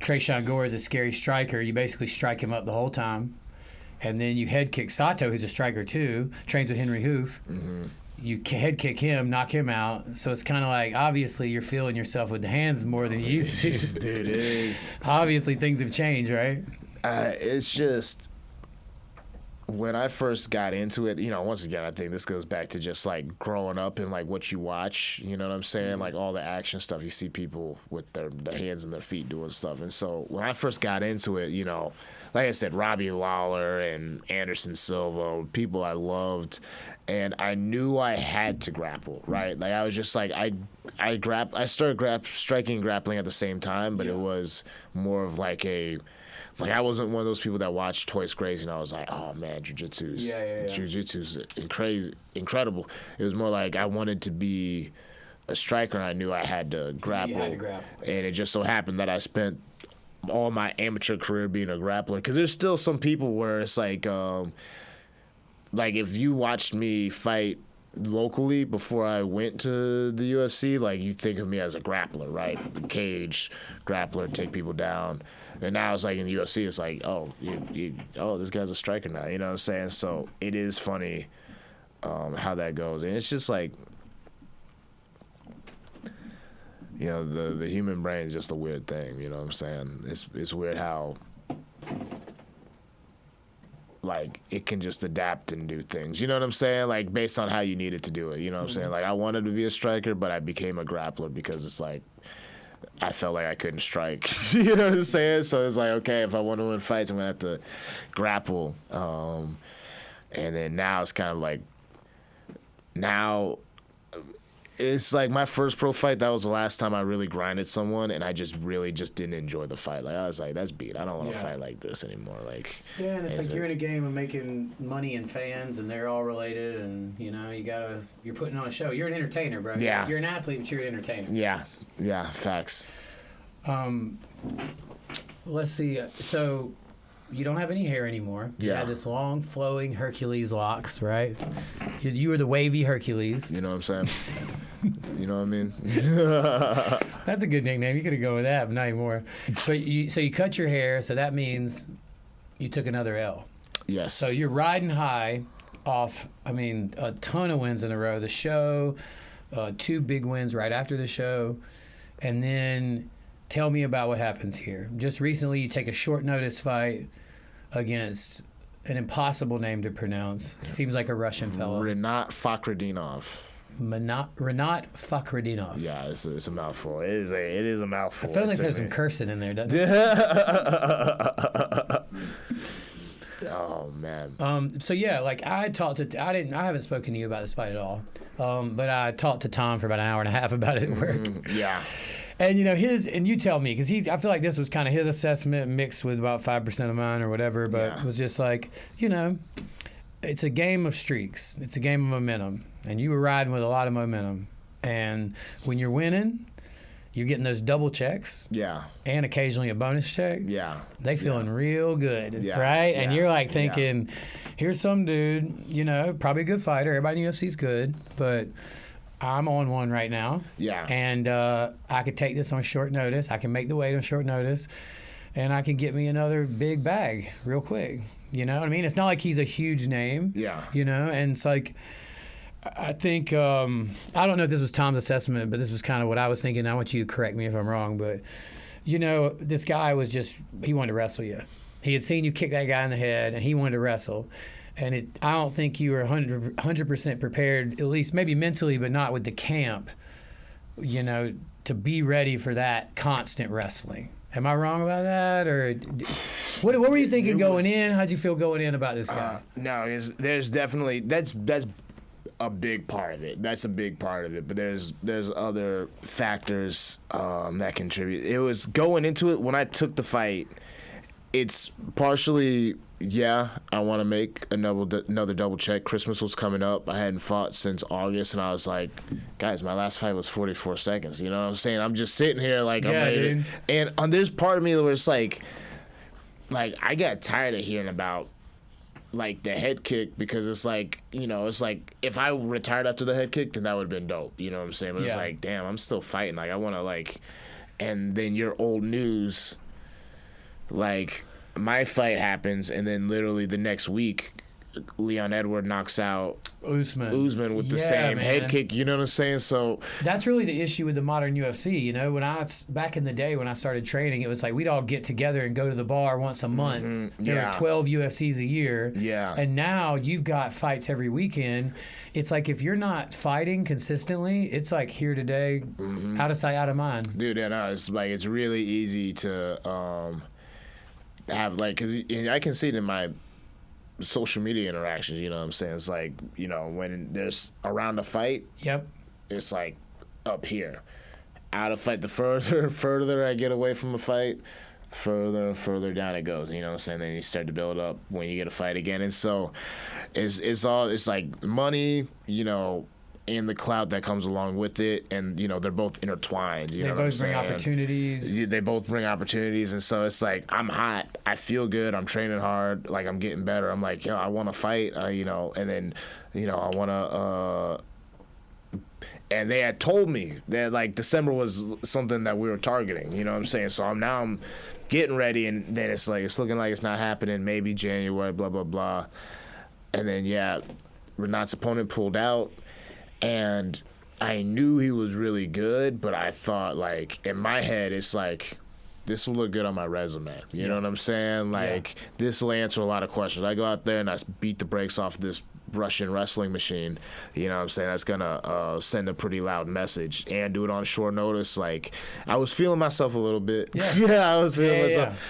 Trayshawn Gore is a scary striker. You basically strike him up the whole time. And then you head kick Sato, who's a striker too, trains with Henry Hoof. Mm-hmm. You head kick him, knock him out. So it's kind of like, obviously, you're feeling yourself with the hands more than you used to. Dude, it is. Obviously, things have changed, right? It's just, when I first got into it, you know, once again, I think this goes back to just like growing up and like what you watch, you know what I'm saying? Like all the action stuff, you see people with their hands and their feet doing stuff. And so when I first got into it, you know, like I said, Robbie Lawler and Anderson Silva, people I loved. And I knew I had to grapple, right? Like I was just like, I started striking and grappling at the same time, but it was more of like I wasn't one of those people that watched Toys Crazy and I was like, oh man, jiu-jitsu's incredible. It was more like I wanted to be a striker and I knew I had to grapple. You had to grapple. And it just so happened that I spent all my amateur career being a grappler. Because there's still some people where it's like if you watched me fight locally before I went to the UFC, like you think of me as a grappler, right? Cage grappler, take people down. And now it's like in the UFC, it's like, oh, this guy's a striker now. You know what I'm saying? So it is funny how that goes, and it's just like, you know, the human brain is just a weird thing. You know what I'm saying? It's weird how like it can just adapt and do things. You know what I'm saying? Like based on how you need it to do it. You know what I'm saying? Like I wanted to be a striker, but I became a grappler because it's like I felt like I couldn't strike. You know what I'm saying? So it's like, okay, if I want to win fights, I'm gonna have to grapple. And then now it's kind of like it's like my first pro fight, that was the last time I really grinded someone, and I just didn't enjoy the fight. Like I was like, that's beat. I don't want to fight like this anymore. Like and it's like you're in a game of making money and fans, and they're all related, and you know you're putting on a show. You're an entertainer, bro. Yeah. You're an athlete, but you're an entertainer. Yeah, facts. Let's see. So you don't have any hair anymore. You had this long, flowing Hercules locks, right? You were the wavy Hercules. You know what I'm saying? You know what I mean? That's a good nickname. You could have gone with that, but not anymore. So you cut your hair, so that means you took another L. Yes. So you're riding high off, a ton of wins in a row. The show, 2 big wins right after the show, and then tell me about what happens here. Just recently, you take a short notice fight against an impossible name to pronounce. Seems like a Russian fellow. Rinat Fakhretdinov. Rinat Fakhretdinov. Yeah, it's a mouthful. It is a mouthful. I feel like there's some cursing in there, doesn't it? Oh man. So yeah, like I haven't spoken to you about this fight at all. But I talked to Tom for about an hour and a half about it at work. Yeah. And you know and you tell me, because I feel like this was kind of his assessment mixed with about 5% of mine or whatever, but it was just like, you know, it's a game of streaks. It's a game of momentum. And you were riding with a lot of momentum. And when you're winning, you're getting those double checks. Yeah. And occasionally a bonus check. Yeah. They feeling real good. Yeah. Right? And you're like thinking, here's some dude, you know, probably a good fighter. Everybody in the UFC is good, but I'm on one right now. Yeah. And I could take this on short notice. I can make the weight on short notice. And I can get me another big bag real quick. You know what I mean? It's not like he's a huge name. Yeah. You know? And it's like, I think, I don't know if this was Tom's assessment, but this was kind of what I was thinking. I want you to correct me if I'm wrong. But, you know, this guy he wanted to wrestle you. He had seen you kick that guy in the head, and he wanted to wrestle. And I don't think you were 100% prepared, at least maybe mentally, but not with the camp, you know, to be ready for that constant wrestling. Am I wrong about that? Or what were you thinking going in? How'd you feel going in about this guy? No, there's definitely, that's a big part of it. That's a big part of it. But there's other factors that contribute. It was going into it, when I took the fight, it's partially, I want to make another double check. Christmas was coming up. I hadn't fought since August, and I was like, guys, my last fight was 44 seconds. You know what I'm saying? I'm just sitting here like I'm ready. And there's part of me where it's like, like I got tired of hearing about like the head kick, because it's like, it's like if I retired after the head kick, then that would have been dope. You know what I'm saying? But it's like, damn, I'm still fighting. Like I want to like, and then your old news, like my fight happens, and then literally the next week, Leon Edward knocks out Usman with the same head kick. You know what I'm saying? So that's really the issue with the modern UFC. When back in the day when I started training, it was like we'd all get together and go to the bar once a month. There were 12 UFCs a year. Yeah. And now you've got fights every weekend. It's like if you're not fighting consistently, it's like here today, out of sight, out of mind. Dude, it's like it's really easy to have like, because I can see it in my social media interactions, you know what I'm saying? It's like, when there's around the fight, it's like up here. Out of fight, the further I get away from a fight, further and further down it goes. You know what I'm saying? Then you start to build up when you get a fight again. And so it's like money, and the clout that comes along with it, and they're both intertwined. You know what I'm saying? They both bring opportunities. They both bring opportunities, and so it's like I'm hot, I feel good, I'm training hard, like I'm getting better. I'm like, I want to fight, and then, I want to. And they had told me that like December was something that we were targeting. You know what I'm saying? So I'm getting ready, and then it's like it's looking like it's not happening. Maybe January, blah blah blah, and then Renat's opponent pulled out. And I knew he was really good, but I thought, like, in my head, it's like, this will look good on my resume. You know what I'm saying? Like, this will answer a lot of questions. I go out there and I beat the brakes off this Russian wrestling machine. You know what I'm saying? That's going to send a pretty loud message and do it on short notice. Like, I was feeling myself a little bit. I was feeling myself.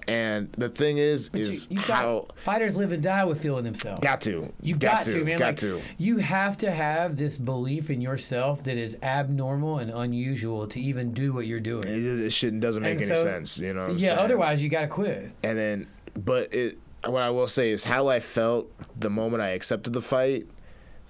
And the thing is how fighters live and die with feeling themselves. Got to. You got to, man. Got to. You have to have this belief in yourself that is abnormal and unusual to even do what you're doing. It shit doesn't make any sense. You know what I'm saying? Otherwise you got to quit. And then, what I will say is how I felt the moment I accepted the fight.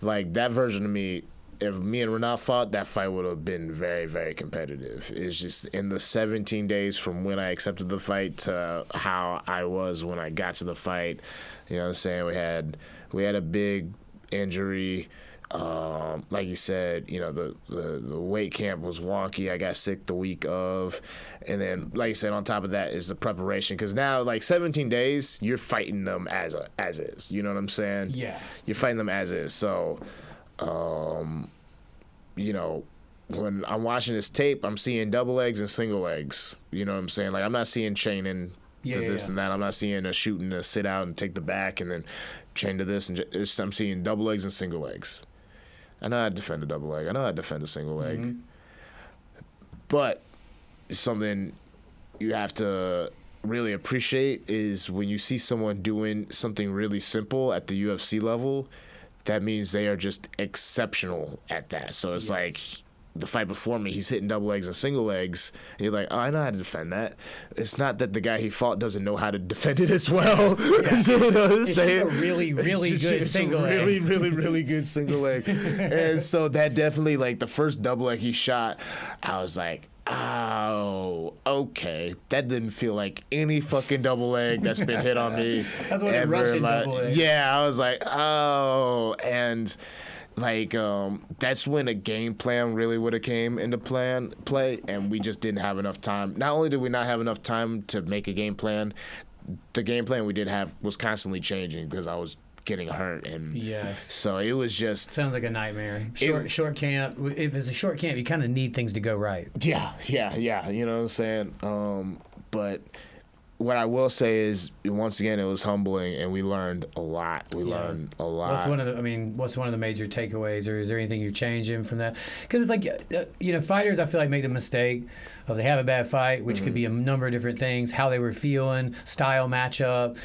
Like, that version of me, if me and Renat fought, that fight would have been very, very competitive. It's just in the 17 days from when I accepted the fight to how I was when I got to the fight. You know what I'm saying? We had a big injury. Like you said, the weight camp was wonky. I got sick the week of. And then, like you said, on top of that is the preparation. Because now, like, 17 days, you're fighting them as is. You know what I'm saying? Yeah. You're fighting them as is. So, when I'm watching this tape, I'm seeing double legs and single legs. You know what I'm saying? Like, I'm not seeing chaining to this and that. I'm not seeing a shooting to sit out and take the back and then chain to this. I'm seeing double legs and single legs. I know how to defend a double leg. I know how to defend a single leg. But something you have to really appreciate is when you see someone doing something really simple at the UFC level, that means they are just exceptional at that. So it's like the fight before me, he's hitting double legs and single legs. And you're like, oh, I know how to defend that. It's not that the guy he fought doesn't know how to defend it as well. It's a really, really good single leg. Really, really, really good single leg. And so that definitely, like, the first double leg he shot, I was like, oh, okay. That didn't feel like any fucking double leg that's been hit on me. That's what a Russian double leg. Yeah, I was like, oh. And like, that's when a game plan really would have came into play, and we just didn't have enough time. Not only did we not have enough time to make a game plan, the game plan we did have was constantly changing because I was getting hurt, and so it was just sounds like a nightmare. Short camp. If it's a short camp, you kind of need things to go right. Yeah. You know what I'm saying? But what I will say is, once again, it was humbling, and we learned a lot. Learned a lot. What's one of the major takeaways, or is there anything you're changing from that? Because it's like, fighters, I feel like make the mistake of they have a bad fight, which could be a number of different things, how they were feeling, style matchup,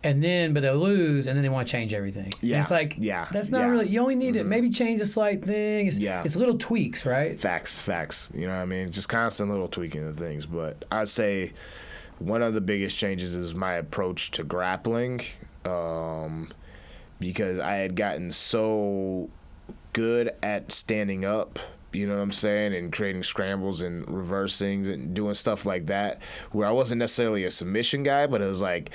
but they'll lose, and then they want to change everything. Yeah. And it's like, that's not really, you only need to maybe change a slight thing. It's little tweaks, right? Facts. You know what I mean? Just constant little tweaking of things. But I'd say one of the biggest changes is my approach to grappling, because I had gotten so good at standing up you know what I'm saying, and creating scrambles and reversing and doing stuff like that, where I wasn't necessarily a submission guy, but it was like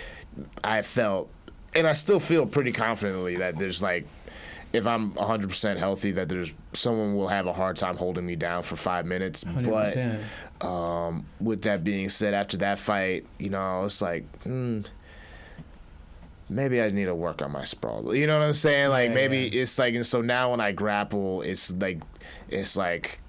I felt, and I still feel pretty confidently that there's like, if I'm 100% healthy, that there's someone will have a hard time holding me down for 5 minutes. 100%. But with that being said, after that fight, you know, it's like, maybe I need to work on my sprawl. You know what I'm saying? Like maybe it's like, and so now when I grapple, it's like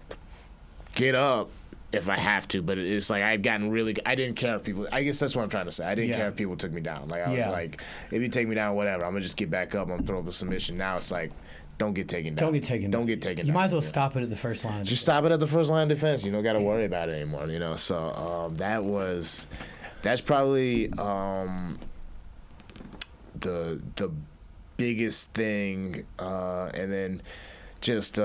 get up if I have to, but it's like I've gotten really, I didn't care if people, I guess that's what I'm trying to say. I didn't care if people took me down. Like I was like, if you take me down, whatever, I'm gonna just get back up, I'm gonna throw up a submission. Now it's like, don't get taken down. Don't get taken down. You might as well stop it at the first line of defense. Just stop it at the first line of defense. You don't got to worry about it anymore, you know. So that's probably the biggest thing. And then just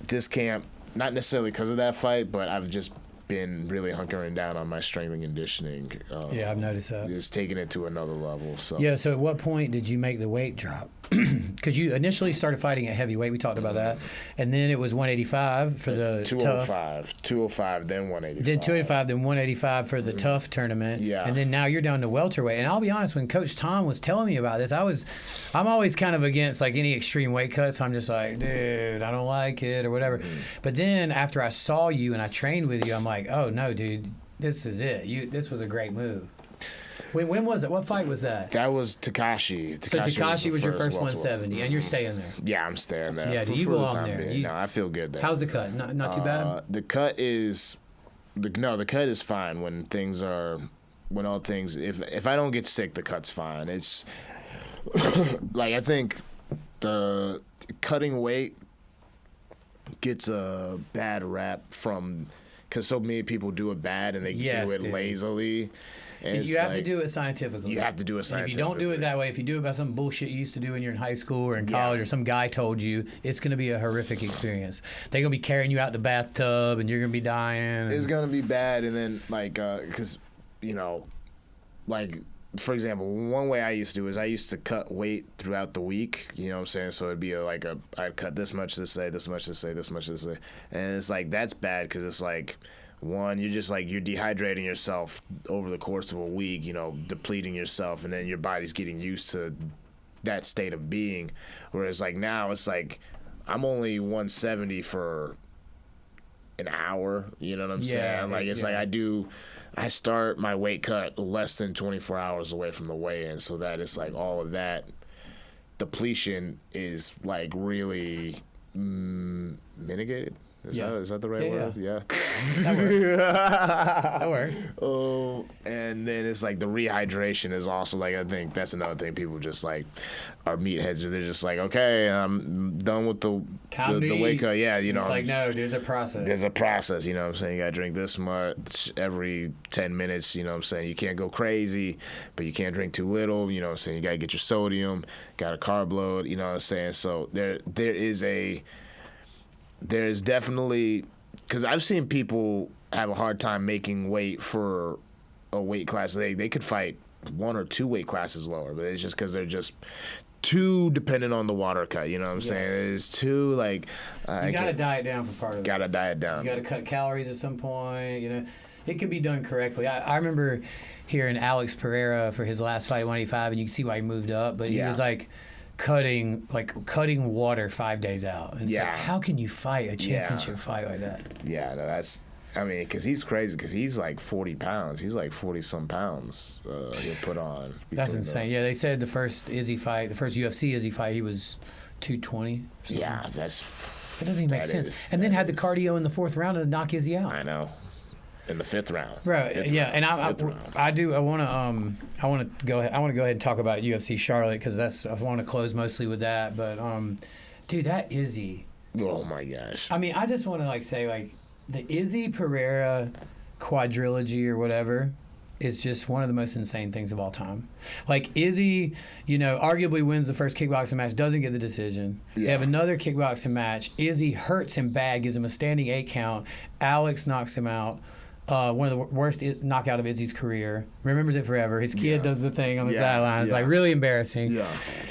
this camp, not necessarily because of that fight, but I've just been really hunkering down on my strength and conditioning. I've noticed that. Just taking it to another level. So so at what point did you make the weight drop? Because you initially started fighting at heavyweight, we talked about that, and then it was 185 for the 205, then 185. Then 285, then 185 for the tough tournament. Yeah. And then now you're down to welterweight. And I'll be honest, when Coach Tom was telling me about this, I'm always kind of against like any extreme weight cuts. I'm just like, dude, I don't like it or whatever. But then after I saw you and I trained with you, I'm like, oh no, dude, this is it. This was a great move. When was it? What fight was that? That was Tekashi. So Tekashi was your first 170, and you're staying there. Yeah, I'm staying there. Yeah, do you belong there? No, I feel good there. How's the cut? Not too bad. The cut is, the cut is fine when all things. If I don't get sick, the cut's fine. It's like I think the cutting weight gets a bad rap because so many people do it bad and they do it lazily. And you have to do it scientifically. You have to do it scientifically. And if you don't do it that way, if you do it by some bullshit you used to do when you're in high school or in college or some guy told you, it's going to be a horrific experience. They're going to be carrying you out the bathtub and you're going to be dying. It's going to be bad. And then, like, because, you know, like, for example, one way I used to do is I used to cut weight throughout the week, you know what I'm saying? So it'd be I'd cut this much this day, this much this day, this much this day. And it's like, that's bad because it's like, one, you're just like, you're dehydrating yourself over the course of a week, you know, depleting yourself, and then your body's getting used to that state of being. Whereas like now it's like, I'm only 170 for an hour, you know what I'm saying? Like it's like I start my weight cut less than 24 hours away from the weigh-in, so that it's like all of that depletion is like really mitigated. Is that the right word? Yeah. That works. Oh, and then it's like the rehydration is also like, I think that's another thing people just like are meatheads. They're just like, okay, I'm done with the weight cut. Yeah, you know. It's like, no, there's a process. There's a process, you know what I'm saying? You got to drink this much every 10 minutes, you know what I'm saying? You can't go crazy, but you can't drink too little, you know what I'm saying? You got to get your sodium, got a carb load, you know what I'm saying? So there's definitely, because I've seen people have a hard time making weight for a weight class. They could fight 1 or 2 weight classes lower, but it's just because they're just too dependent on the water cut. You know what I'm saying? It's too like. You got to diet down for part of it. Got to diet down. You got to cut calories at some point. You know, it could be done correctly. I remember hearing Alex Pereira for his last fight at 185, and you can see why he moved up, but he was like cutting water 5 days out. And it's like, how can you fight a championship fight like that? Yeah, no, I mean, because he's crazy, because he's like 40 pounds. He's like 40-some pounds he'll put on. That's insane. Yeah, they said the first UFC Izzy fight, he was 220. Yeah, that doesn't even make sense. And then had the cardio in the 4th round to knock Izzy out. I know. In the 5th round. Right. And I want to go ahead and talk about UFC Charlotte, because I want to close mostly with that. But dude, that Izzy. Oh my gosh. I mean, I just want to say the Izzy Pereira quadrilogy or whatever is just one of the most insane things of all time. Like Izzy, you know, arguably wins the first kickboxing match, doesn't get the decision. They have another kickboxing match. Izzy hurts him bad, gives him a standing 8 count. Alex knocks him out. one of the worst knockout of Izzy's career. Remembers it forever. His kid does the thing on the sidelines. Yeah. Like, really embarrassing. Yeah.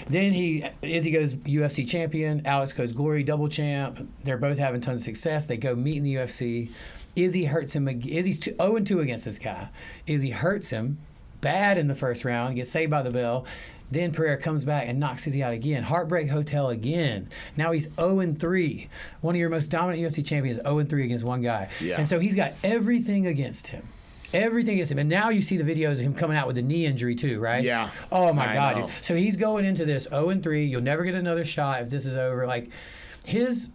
Then Izzy goes UFC champion. Alex goes glory double champ. They're both having tons of success. They go meet in the UFC. Izzy hurts him. Izzy's 0-2 against this guy. Izzy hurts him bad in the first round. Gets saved by the bell. Then Pereira comes back and knocks Izzy out again. Heartbreak Hotel again. Now he's 0-3. One of your most dominant UFC champions, 0-3 against one guy. Yeah. And so he's got everything against him. Everything against him. And now you see the videos of him coming out with a knee injury too, right? Yeah. Oh, my I God, know. dude. So he's going into this 0-3. You'll never get another shot if this is over. Like, his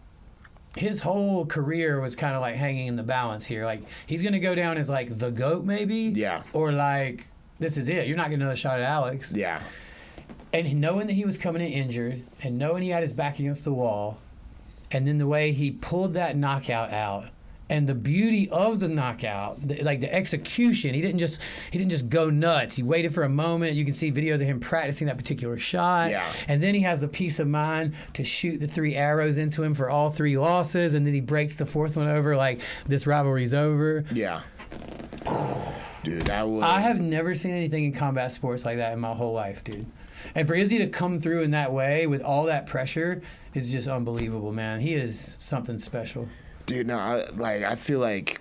whole career was kind of like hanging in the balance here. Like, he's going to go down as, like, the GOAT maybe. Yeah. Or, like, this is it. You're not getting another shot at Alex. Yeah. And knowing that he was coming in injured, and knowing he had his back against the wall, and then the way he pulled that knockout out, and the beauty of the knockout, like the execution, he didn't just go nuts. He waited for a moment. You can see videos of him practicing that particular shot. Yeah. And then he has the peace of mind to shoot the 3 arrows into him for all 3 losses, and then he breaks the 4th one over like this rivalry's over. Yeah. Dude, that was... I have never seen anything in combat sports like that in my whole life, dude. And for Izzy to come through in that way with all that pressure is just unbelievable, man. He is something special. Dude, no, I feel like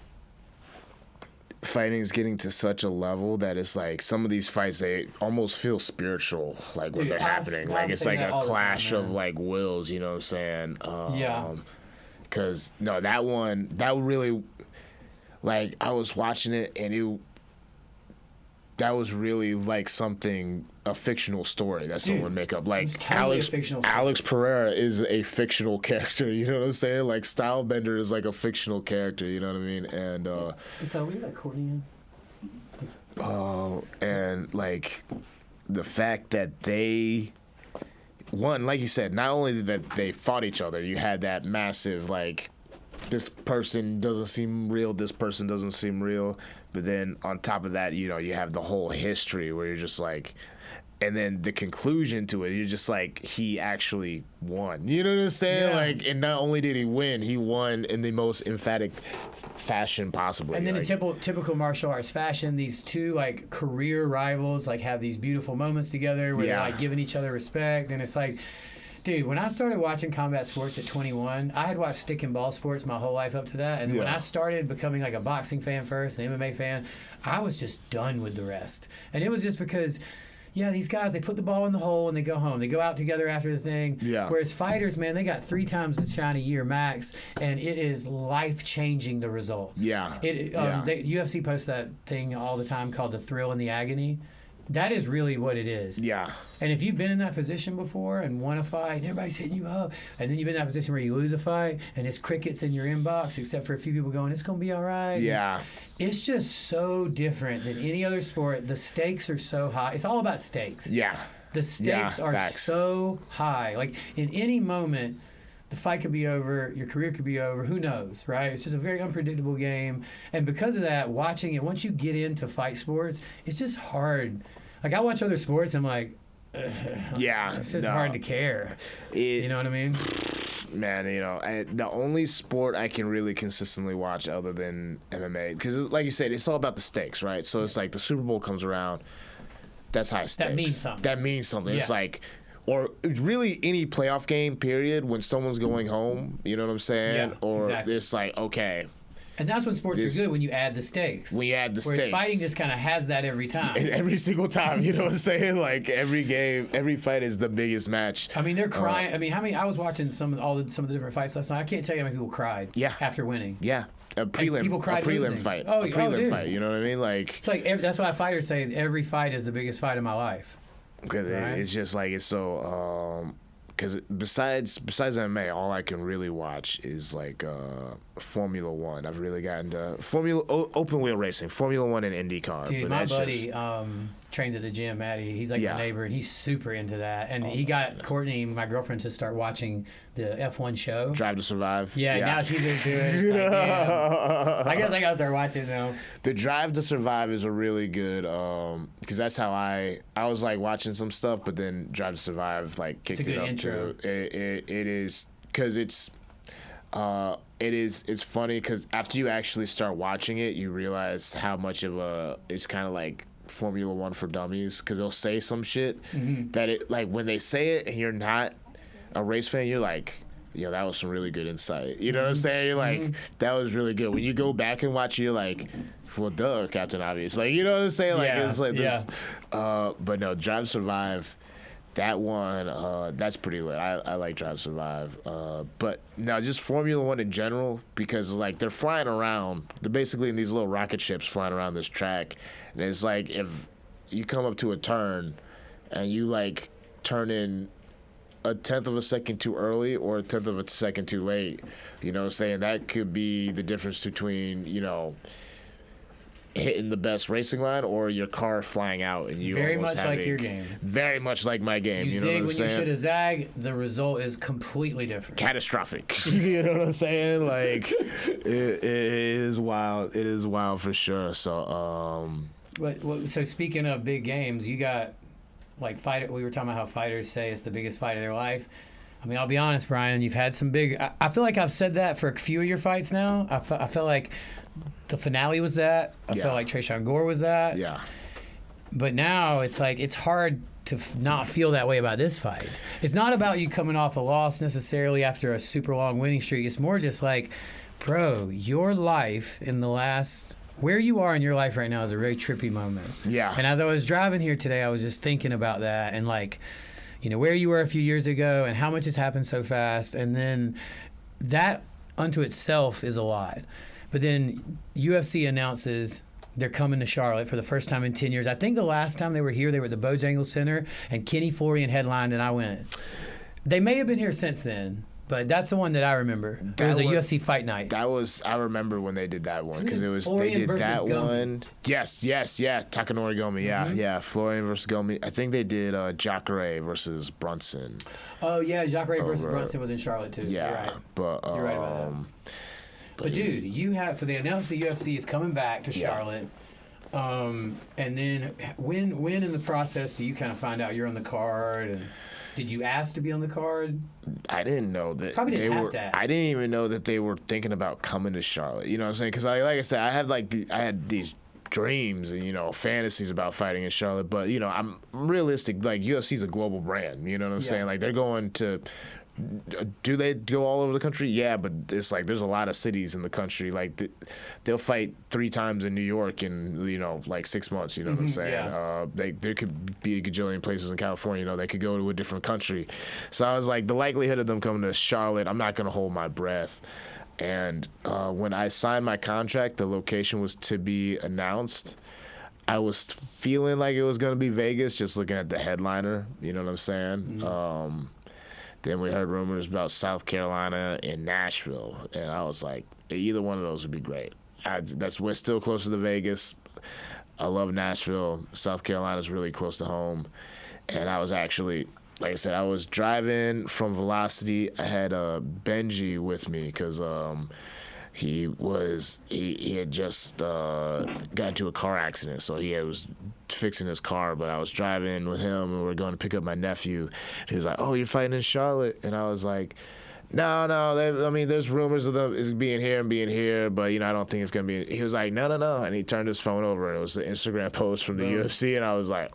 fighting is getting to such a level that it's like some of these fights, they almost feel spiritual, like when Dude, they're happening. Like it's like a clash of like wills, you know what I'm saying? Yeah. Because, no, that one, that really, like, I was watching it and that was really like something, a fictional story that someone would make up. Like totally Alex Pereira is a fictional character, you know what I'm saying? Like Stylebender is like a fictional character, you know what I mean? And So we got Courtney in. and like the fact that like you said, not only that they fought each other, you had that massive like, this person doesn't seem real, this person doesn't seem real. But then on top of that, you know, you have the whole history where you're just like, and then the conclusion to it, you're just like, he actually won. You know what I'm saying? Yeah. Like, and not only did he win, he won in the most emphatic fashion possible. And then like, in typical martial arts fashion, these two like career rivals like have these beautiful moments together where they're like giving each other respect, and it's like, dude, when I started watching combat sports at 21, I had watched stick and ball sports my whole life up to that. And when I started becoming like a boxing fan first, an MMA fan, I was just done with the rest. And it was just because, these guys, they put the ball in the hole and they go home. They go out together after the thing. Yeah. Whereas fighters, man, they got 3 times the shine a year max, and it is life-changing, the results. Yeah. UFC posts that thing all the time called the thrill and the agony. That is really what it is. Yeah. And if you've been in that position before and won a fight and everybody's hitting you up, and then you've been in that position where you lose a fight and it's crickets in your inbox except for a few people going, it's going to be all right. Yeah. It's just so different than any other sport. The stakes are so high. It's all about stakes. Yeah. The stakes are facts. so high. Like, in any moment, the fight could be over, your career could be over, who knows, right? It's just a very unpredictable game. And because of that, watching it, once you get into fight sports, it's just hard. Like, I watch other sports, I'm like, it's just hard to care. You know what I mean? Man, you know, the only sport I can really consistently watch other than MMA, because like you said, it's all about the stakes, right? So it's like the Super Bowl comes around, that's high stakes. That means something. Yeah. It's like, or really any playoff game, period, when someone's going home, you know what I'm saying? Yeah, or exactly. it's like, okay. And that's when sports are good, when you add the stakes. When you add the Whereas stakes. fighting just kind of has that every time. Every single time, you know what I'm saying? Like, every game, every fight is the biggest match. I mean, they're crying. I mean, I was watching some of the different fights last night. I can't tell you how many people cried after winning. Yeah. A prelim fight. Oh, a prelim dude. fight, you know what I mean? Like, it's like that's why fighters say every fight is the biggest fight of my life. Because it's just like, it's so, because besides MMA, all I can really watch is like Formula One. I've really gotten to open wheel racing, Formula One and IndyCar. Dude, my buddy trains at the gym, Maddie. He's like my neighbor, and he's super into that. And he got Courtney, my girlfriend, to start watching the F1 show. Drive to Survive. Yeah, now she's into it. It's like, damn. I guess I gotta start watching though. The Drive to Survive is a really good, because that's how I was like watching some stuff, but then Drive to Survive like kicked it up intro. too. It is, because it's It's funny because after you actually start watching it, you realize how much of it's kind of like Formula One for dummies, because they'll say some shit that it, like, when they say it and you're not a race fan, you're like, yo, that was some really good insight. You know what I'm saying? You're like, that was really good. When you go back and watch it, you're like, well, duh, Captain Obvious. Like, you know what I'm saying? Like, it's like this. But no, Drive Survive, that one, that's pretty lit. I like Drive Survive. But no, just Formula One in general, because, like, they're flying around. They're basically in these little rocket ships flying around this track. And it's like, if you come up to a turn and you, like, turn in a tenth of a second too early or a tenth of a second too late, you know what I'm saying? That could be the difference between, you know, hitting the best racing line or your car flying out and you very almost much like your game. Very much like my game. You know what I'm when saying? you should have zagged, the result is completely different. Catastrophic. You know what I'm saying? Like, it is wild. It is wild for sure. So, so speaking of big games, you got, like, fighter. We were talking about how fighters say it's the biggest fight of their life. I mean, I'll be honest, Bryan, you've had some big... I feel like I've said that for a few of your fights now. I feel like the finale was that. I feel like Trayshawn Gore was that. Yeah. But now it's like, it's hard to not feel that way about this fight. It's not about you coming off a loss necessarily after a super long winning streak. It's more just like, bro, your life in the last... Where you are in your life right now is a very trippy moment. Yeah. And as I was driving here today, I was just thinking about that and, like, you know, where you were a few years ago and how much has happened so fast. And then that unto itself is a lot. But then UFC announces they're coming to Charlotte for the first time in 10 years. I think the last time they were here, they were at the Bojangles Center, and Kenny Florian headlined, and I went. They may have been here since then, but that's the one that I remember. There was a UFC fight night. I remember when they did that one, because they Florian did that Gomi. one. Yes, Takanori Gomi, yeah, Florian versus Gomi. I think they did Jacare versus Brunson. Oh yeah, Jacare versus Brunson was in Charlotte too. Yeah, you're right. But you're right about that. But dude, so they announced the UFC is coming back to Charlotte. And then when in the process do you kind of find out you're on the card, and did you ask to be on the card? I didn't know that. Probably didn't have to ask. I didn't even know that they were thinking about coming to Charlotte. You know what I'm saying? Because like I said, I had these dreams and, you know, fantasies about fighting in Charlotte. But, you know, I'm realistic. Like, UFC's a global brand. You know what I'm saying? Like, they're going to... Do they go all over the country? Yeah, but it's like there's a lot of cities in the country. Like, they'll fight 3 times in New York in, you know, like 6 months. You know what I'm saying? Yeah. There could be a gajillion places in California. You know, they could go to a different country. So I was like, the likelihood of them coming to Charlotte, I'm not going to hold my breath. And when I signed my contract, the location was to be announced. I was feeling like it was going to be Vegas, just looking at the headliner. You know what I'm saying? Then we heard rumors about South Carolina and Nashville, and I was like, either one of those would be great. We're still closer to Vegas. I love Nashville. South Carolina's really close to home. And I was actually, like I said, I was driving from Velocity. I had Benji with me because he had just got into a car accident, so he was fixing his car. But I was driving with him, and we were going to pick up my nephew. And he was like, "Oh, you're fighting in Charlotte?" And I was like, No. I mean, there's rumors of them being here, but you know, I don't think it's gonna be. He was like, no, and he turned his phone over, and it was the Instagram post from the UFC, and I was like,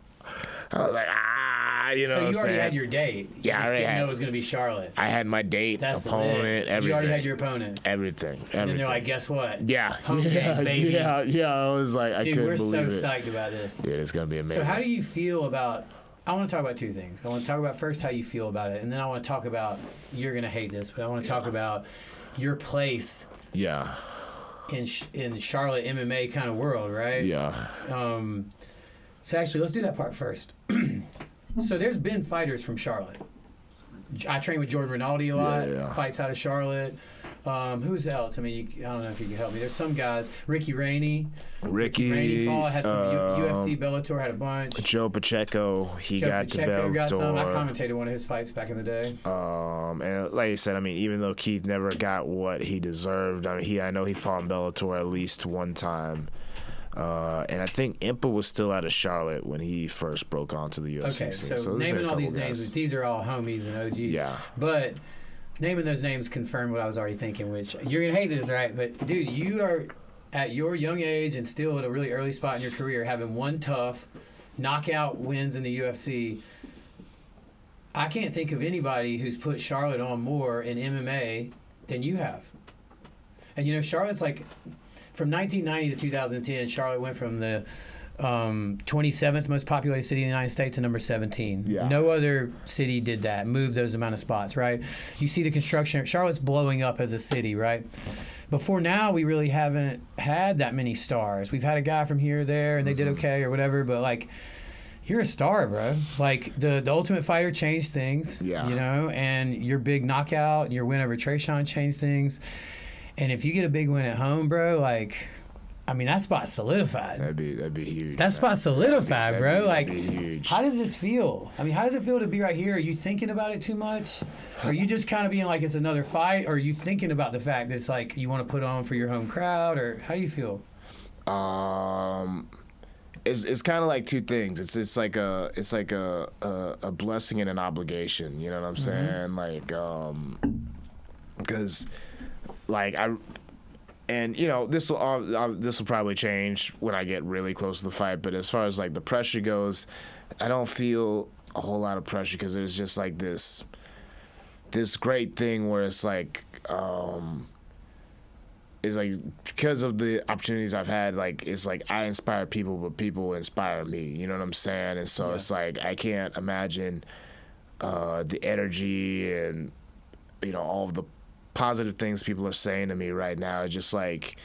you know. So you already had your date. Yeah, I didn't know it was gonna be Charlotte. I had my date, opponent, everything. You already had your opponent. Everything. And then they're like, guess what? Yeah. Home game, baby. Yeah. I was like, I couldn't believe it. Dude, we're so psyched about this. Yeah, it's gonna be amazing. So how do you feel about? I want to talk about 2 things. I want to talk about first how you feel about it, and then I want to talk about, you're gonna hate this, but I want to talk about your place. Yeah. In Charlotte MMA kind of world, right? Yeah. So actually, let's do that part first. So there's been fighters from Charlotte. I train with Jordan Rinaldi a lot. Fights out of Charlotte. Who's else? I mean, I don't know if you can help me. There's some guys. Ricky Rainey fought. Had some UFC, Bellator, had a bunch. Joe Pacheco, got to Bellator. Got some. I commentated one of his fights back in the day. And like I said, I mean, even though Keith never got what he deserved, I know he fought in Bellator at least one time. And I think Impa was still out of Charlotte when he first broke onto the UFC scene. So naming all these names, these are all homies and OGs. Yeah. But naming those names confirmed what I was already thinking, which you're going to hate this, right? But, dude, you are at your young age and still at a really early spot in your career having one tough knockout wins in the UFC. I can't think of anybody who's put Charlotte on more in MMA than you have. And, you know, Charlotte's like, from 1990 to 2010, Charlotte went from the 27th most populated city in the United States to number 17. Yeah. No other city did that, moved those amount of spots, right? You see the construction. Charlotte's blowing up as a city, right? Before now, we really haven't had that many stars. We've had a guy from here or there, and they did okay or whatever, but, like, you're a star, bro. Like, the Ultimate Fighter changed things, you know, and your big knockout and your win over Trayshawn changed things. And if you get a big win at home, bro, like, I mean, that spot's solidified. That'd be huge. That spot's solidified, bro. That'd be huge. How does this feel? I mean, how does it feel to be right here? Are you thinking about it too much? Are you just kind of being like it's another fight? Or are you thinking about the fact that it's like you want to put on for your home crowd? Or how do you feel? It's kind of like two things. It's like a blessing and an obligation. You know what I'm saying? Like, because, like, and, you know, this will probably change when I get really close to the fight. But as far as, like, the pressure goes, I don't feel a whole lot of pressure because there's just, like, this great thing where it's like, it's like because of the opportunities I've had, like, it's like I inspire people, but people inspire me. You know what I'm saying? And so it's like I can't imagine the energy and, you know, all of the positive things people are saying to me right now. It's just like,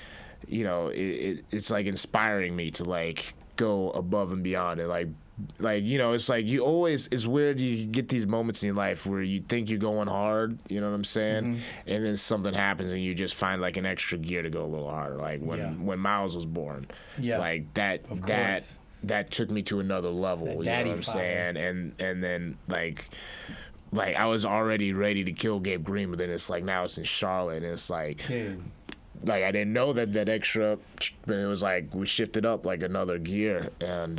you know, it's like inspiring me to, like, go above and beyond and like, you know, it's like you always, it's weird, you get these moments in your life where you think you're going hard, you know what I'm saying, and then something happens and you just find, like, an extra gear to go a little harder, like when Miles was born, like that took me to another level, you know what I'm saying, and then like I was already ready to kill Gabe Green, but then it's like now it's in Charlotte and it's like, dude, like I didn't know that extra, but it was like we shifted up like another gear, and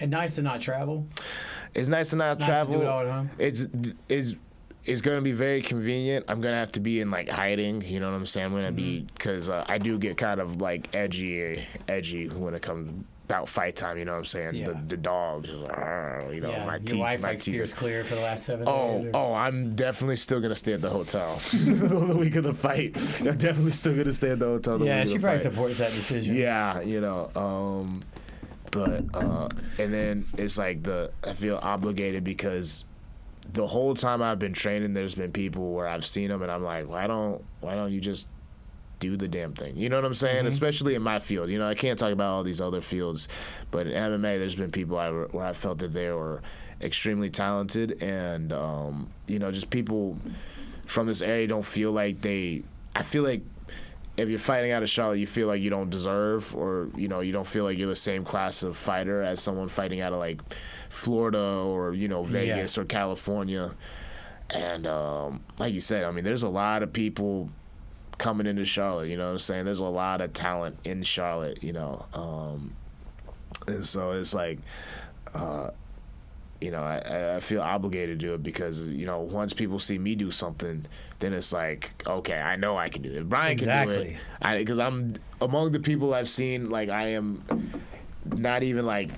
nice to not travel. It's nice to not travel. To do it all at home. It's gonna be very convenient. I'm gonna have to be in, like, hiding. You know what I'm saying? I'm gonna be, because I do get kind of, like, edgy when it comes about fight time. You know what I'm saying? Yeah. The dog, you know, my teeth. Your wife, like, steers clear for the last 7 days. Oh, I'm definitely still gonna stay at the hotel the week of the fight. I'm definitely still gonna stay at the hotel. She probably supports that decision. Yeah, you know. But and then it's like I feel obligated because the whole time I've been training, there's been people where I've seen them and I'm like, why don't you just do the damn thing? You know what I'm saying? Especially in my field. You know, I can't talk about all these other fields, but in MMA, there's been people where I felt that they were extremely talented, and you know, just people from this area don't feel like I feel like if you're fighting out of Charlotte, you feel like you don't deserve, or, you know, you don't feel like you're the same class of fighter as someone fighting out of, like, Florida or, you know, Vegas or California. And like you said, I mean, there's a lot of people coming into Charlotte, you know what I'm saying? There's a lot of talent in Charlotte, you know. And so it's like, you know, I feel obligated to do it because, you know, once people see me do something, then it's like, okay, I know I can do it. Bryan can do it. Because I'm among the people I've seen, like, I am not even, like,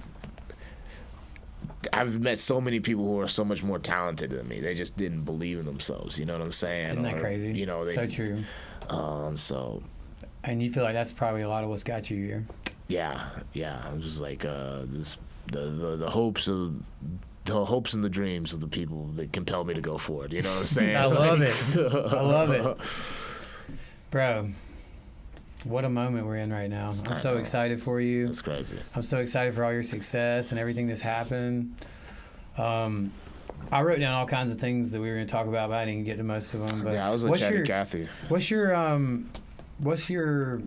I've met so many people who are so much more talented than me. They just didn't believe in themselves. You know what I'm saying? Isn't that crazy? You know, so true. So. And you feel like that's probably a lot of what's got you here. Yeah. I'm just like the hopes and the dreams of the people that compel me to go forward. You know what I'm saying? I love it, bro. What a moment we're in right now. I'm so excited for you. That's crazy. I'm so excited for all your success and everything that's happened. I wrote down all kinds of things that we were going to talk about, but I didn't get to most of them. But yeah, I was chatting Kathy. What's your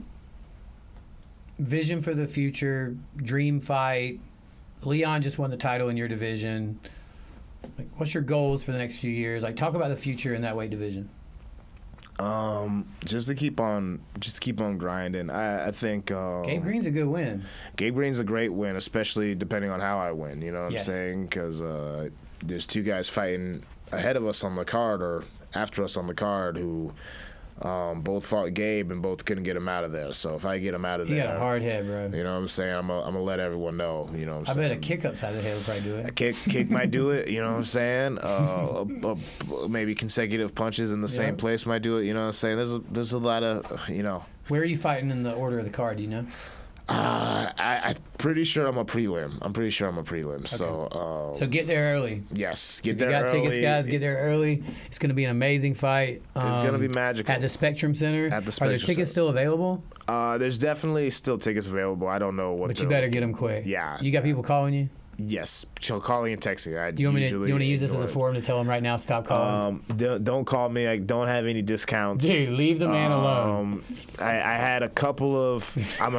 vision for the future? Dream fight? Leon just won the title in your division. Like, what's your goals for the next few years? Like, talk about the future in that weight division. Just to keep on grinding. I think Gabe Green's a good win. Gabe Green's a great win, especially depending on how I win. You know what I'm saying? Because there's two guys fighting ahead of us on the card, or after us on the card who both fought Gabe and both couldn't get him out of there. So if I get him out of there, You got a hard head, bro. you know what I'm saying? I'm gonna let everyone know. You know what I'm I saying? bet a kick upside the head would probably do it. A kick might do it. You know what I'm saying? Maybe consecutive punches in the same place might do it. You know what I'm saying? There's a lot of Where are you fighting in the order of the card? Do you know? I'm pretty sure I'm a prelim. So So get there early. yes, get If you there got early. tickets, guys, get there early. It's going to be an amazing fight. It's gonna be magical. At the Spectrum Center. At the Are Spectrum there tickets Center. still available? There's definitely still tickets available. I don't know what. But you better get them quick. Yeah. You got people calling you? Yes, so calling and texting. Do you want to use this as a forum to tell them right now, stop calling? Don't call me. I don't have any discounts. Dude, leave the man alone. I had a couple of. I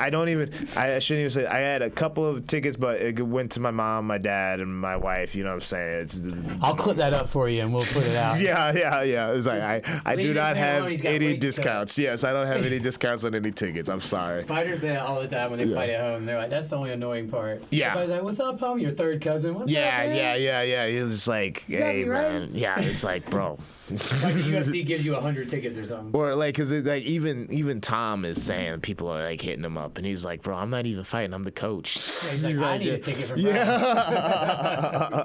don't even. I shouldn't even say. I had a couple of tickets, but it went to my mom, my dad, and my wife. You know what I'm saying? I'll clip that up for you and we'll put it out. Yeah. It's like I do Leave not this man have alone, he's got any weight to discounts. Yes, I don't have any discounts on any tickets. I'm sorry. Fighters say that all the time when they fight at home. They're like, that's the only annoying part. Yeah. Everybody's like, what's up, homie? Your third cousin. What's up, man? Yeah. He was just like, hey, me, right? man. Yeah, it's like, bro. Like the UFC gives you 100 tickets or something. Or like, cause even Tom is saying people are like hitting him up, and he's like, bro, I'm not even fighting. I'm the coach. Yeah, he's like, I need a ticket for Brian. Yeah.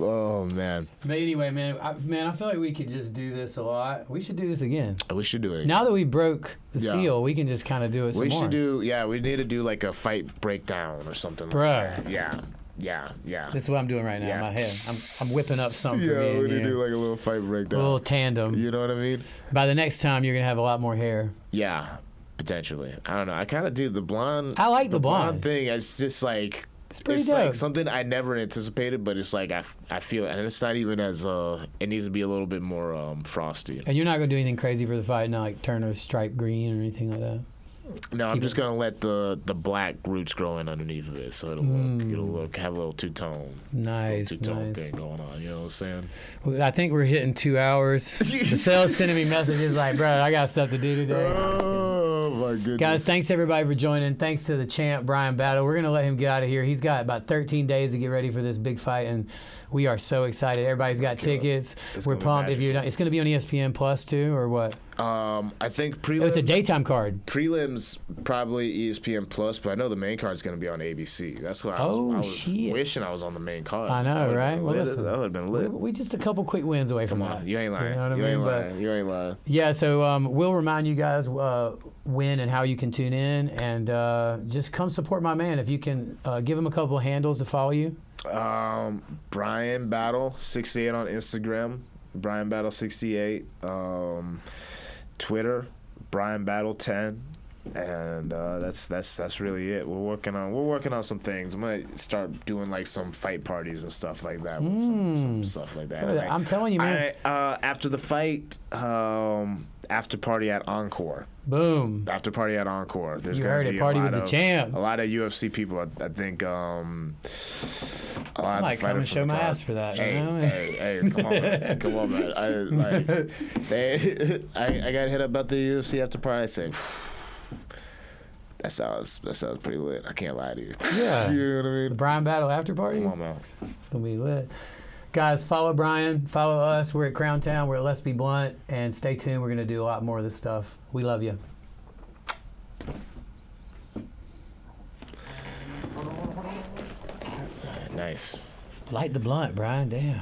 Oh man. But anyway, man, I feel like we could just do this a lot. We should do this again. We should do it. Now that we broke the Yeah. seal, we can just kind of do it some We more. should do. Yeah, we need to do like a fight breakdown or something. Bruh. Like that. Yeah. This is what I'm doing right now in Yeah. my head. I'm whipping up something for Yeah, me we in need to here. do like a little fight A breakdown. little tandem. You know what I mean? By the next time, you're going to have a lot more hair. Yeah, potentially. I don't know. I kind of do the blonde. I like the blonde. thing. It's just like. It's pretty It's dope. like something I never anticipated, but it's like I feel, and it's not even as it needs to be a little bit more frosty. And you're not going to do anything crazy for the fight, not like turn a stripe green or anything like that? No, I'm just gonna let the black roots grow in underneath of it, so it'll have a little two tone. Nice. Thing going on. You know what I'm saying? Well, I think we're hitting 2 hours. The cell's sending me messages like, bro, I got stuff to do today. Oh my goodness. Guys, thanks everybody for joining. Thanks to the champ, Bryan Battle. We're going to let him get out of here. He's got about 13 days to get ready for this big fight, and we are so excited. Everybody's got tickets. We're gonna be pumped. If you're magical. not, it's going to be on ESPN Plus too, or what? I think Oh, it's a daytime card. prelims probably ESPN Plus, but I know the main card is gonna be on ABC. That's why I was shit. wishing I was on the main card. I know, That would've right? been Well, lit. listen, That would have been lit. We just a couple quick wins away from Come that. on, you ain't lying. You know what I You mean? ain't But- lying. You ain't lying. Yeah, so we'll remind you guys when and how you can tune in, and just come support my man. If you can give him a couple of handles to follow you. Bryan Battle 68 on Instagram. Bryan Battle 68. Twitter, Bryan Battle 10. And that's really it. We're working on some things. I'm gonna start doing like some fight parties and stuff like that. With some stuff like that. Brother, I'm telling you, man. After the fight, after party at Encore. Boom. After party at Encore. There's You gonna heard it. be Party a with lot the of, champ. A lot of UFC people. I think. A lot I of might the come and fighters show from the my crowd. ass for that. Hey, you know? hey, come on, man. Come on, man. I got hit up about the UFC after party. I said, that sounds pretty lit. I can't lie to you. Yeah. You know what I The mean? Bryan Battle after party. Come on, man. It's gonna be lit. Guys, follow Bryan. Follow us. We're at Crown Town. We're at Let's Be Blunt. And stay tuned. We're gonna do a lot more of this stuff. We love you. Nice. Light the blunt, Bryan. Damn.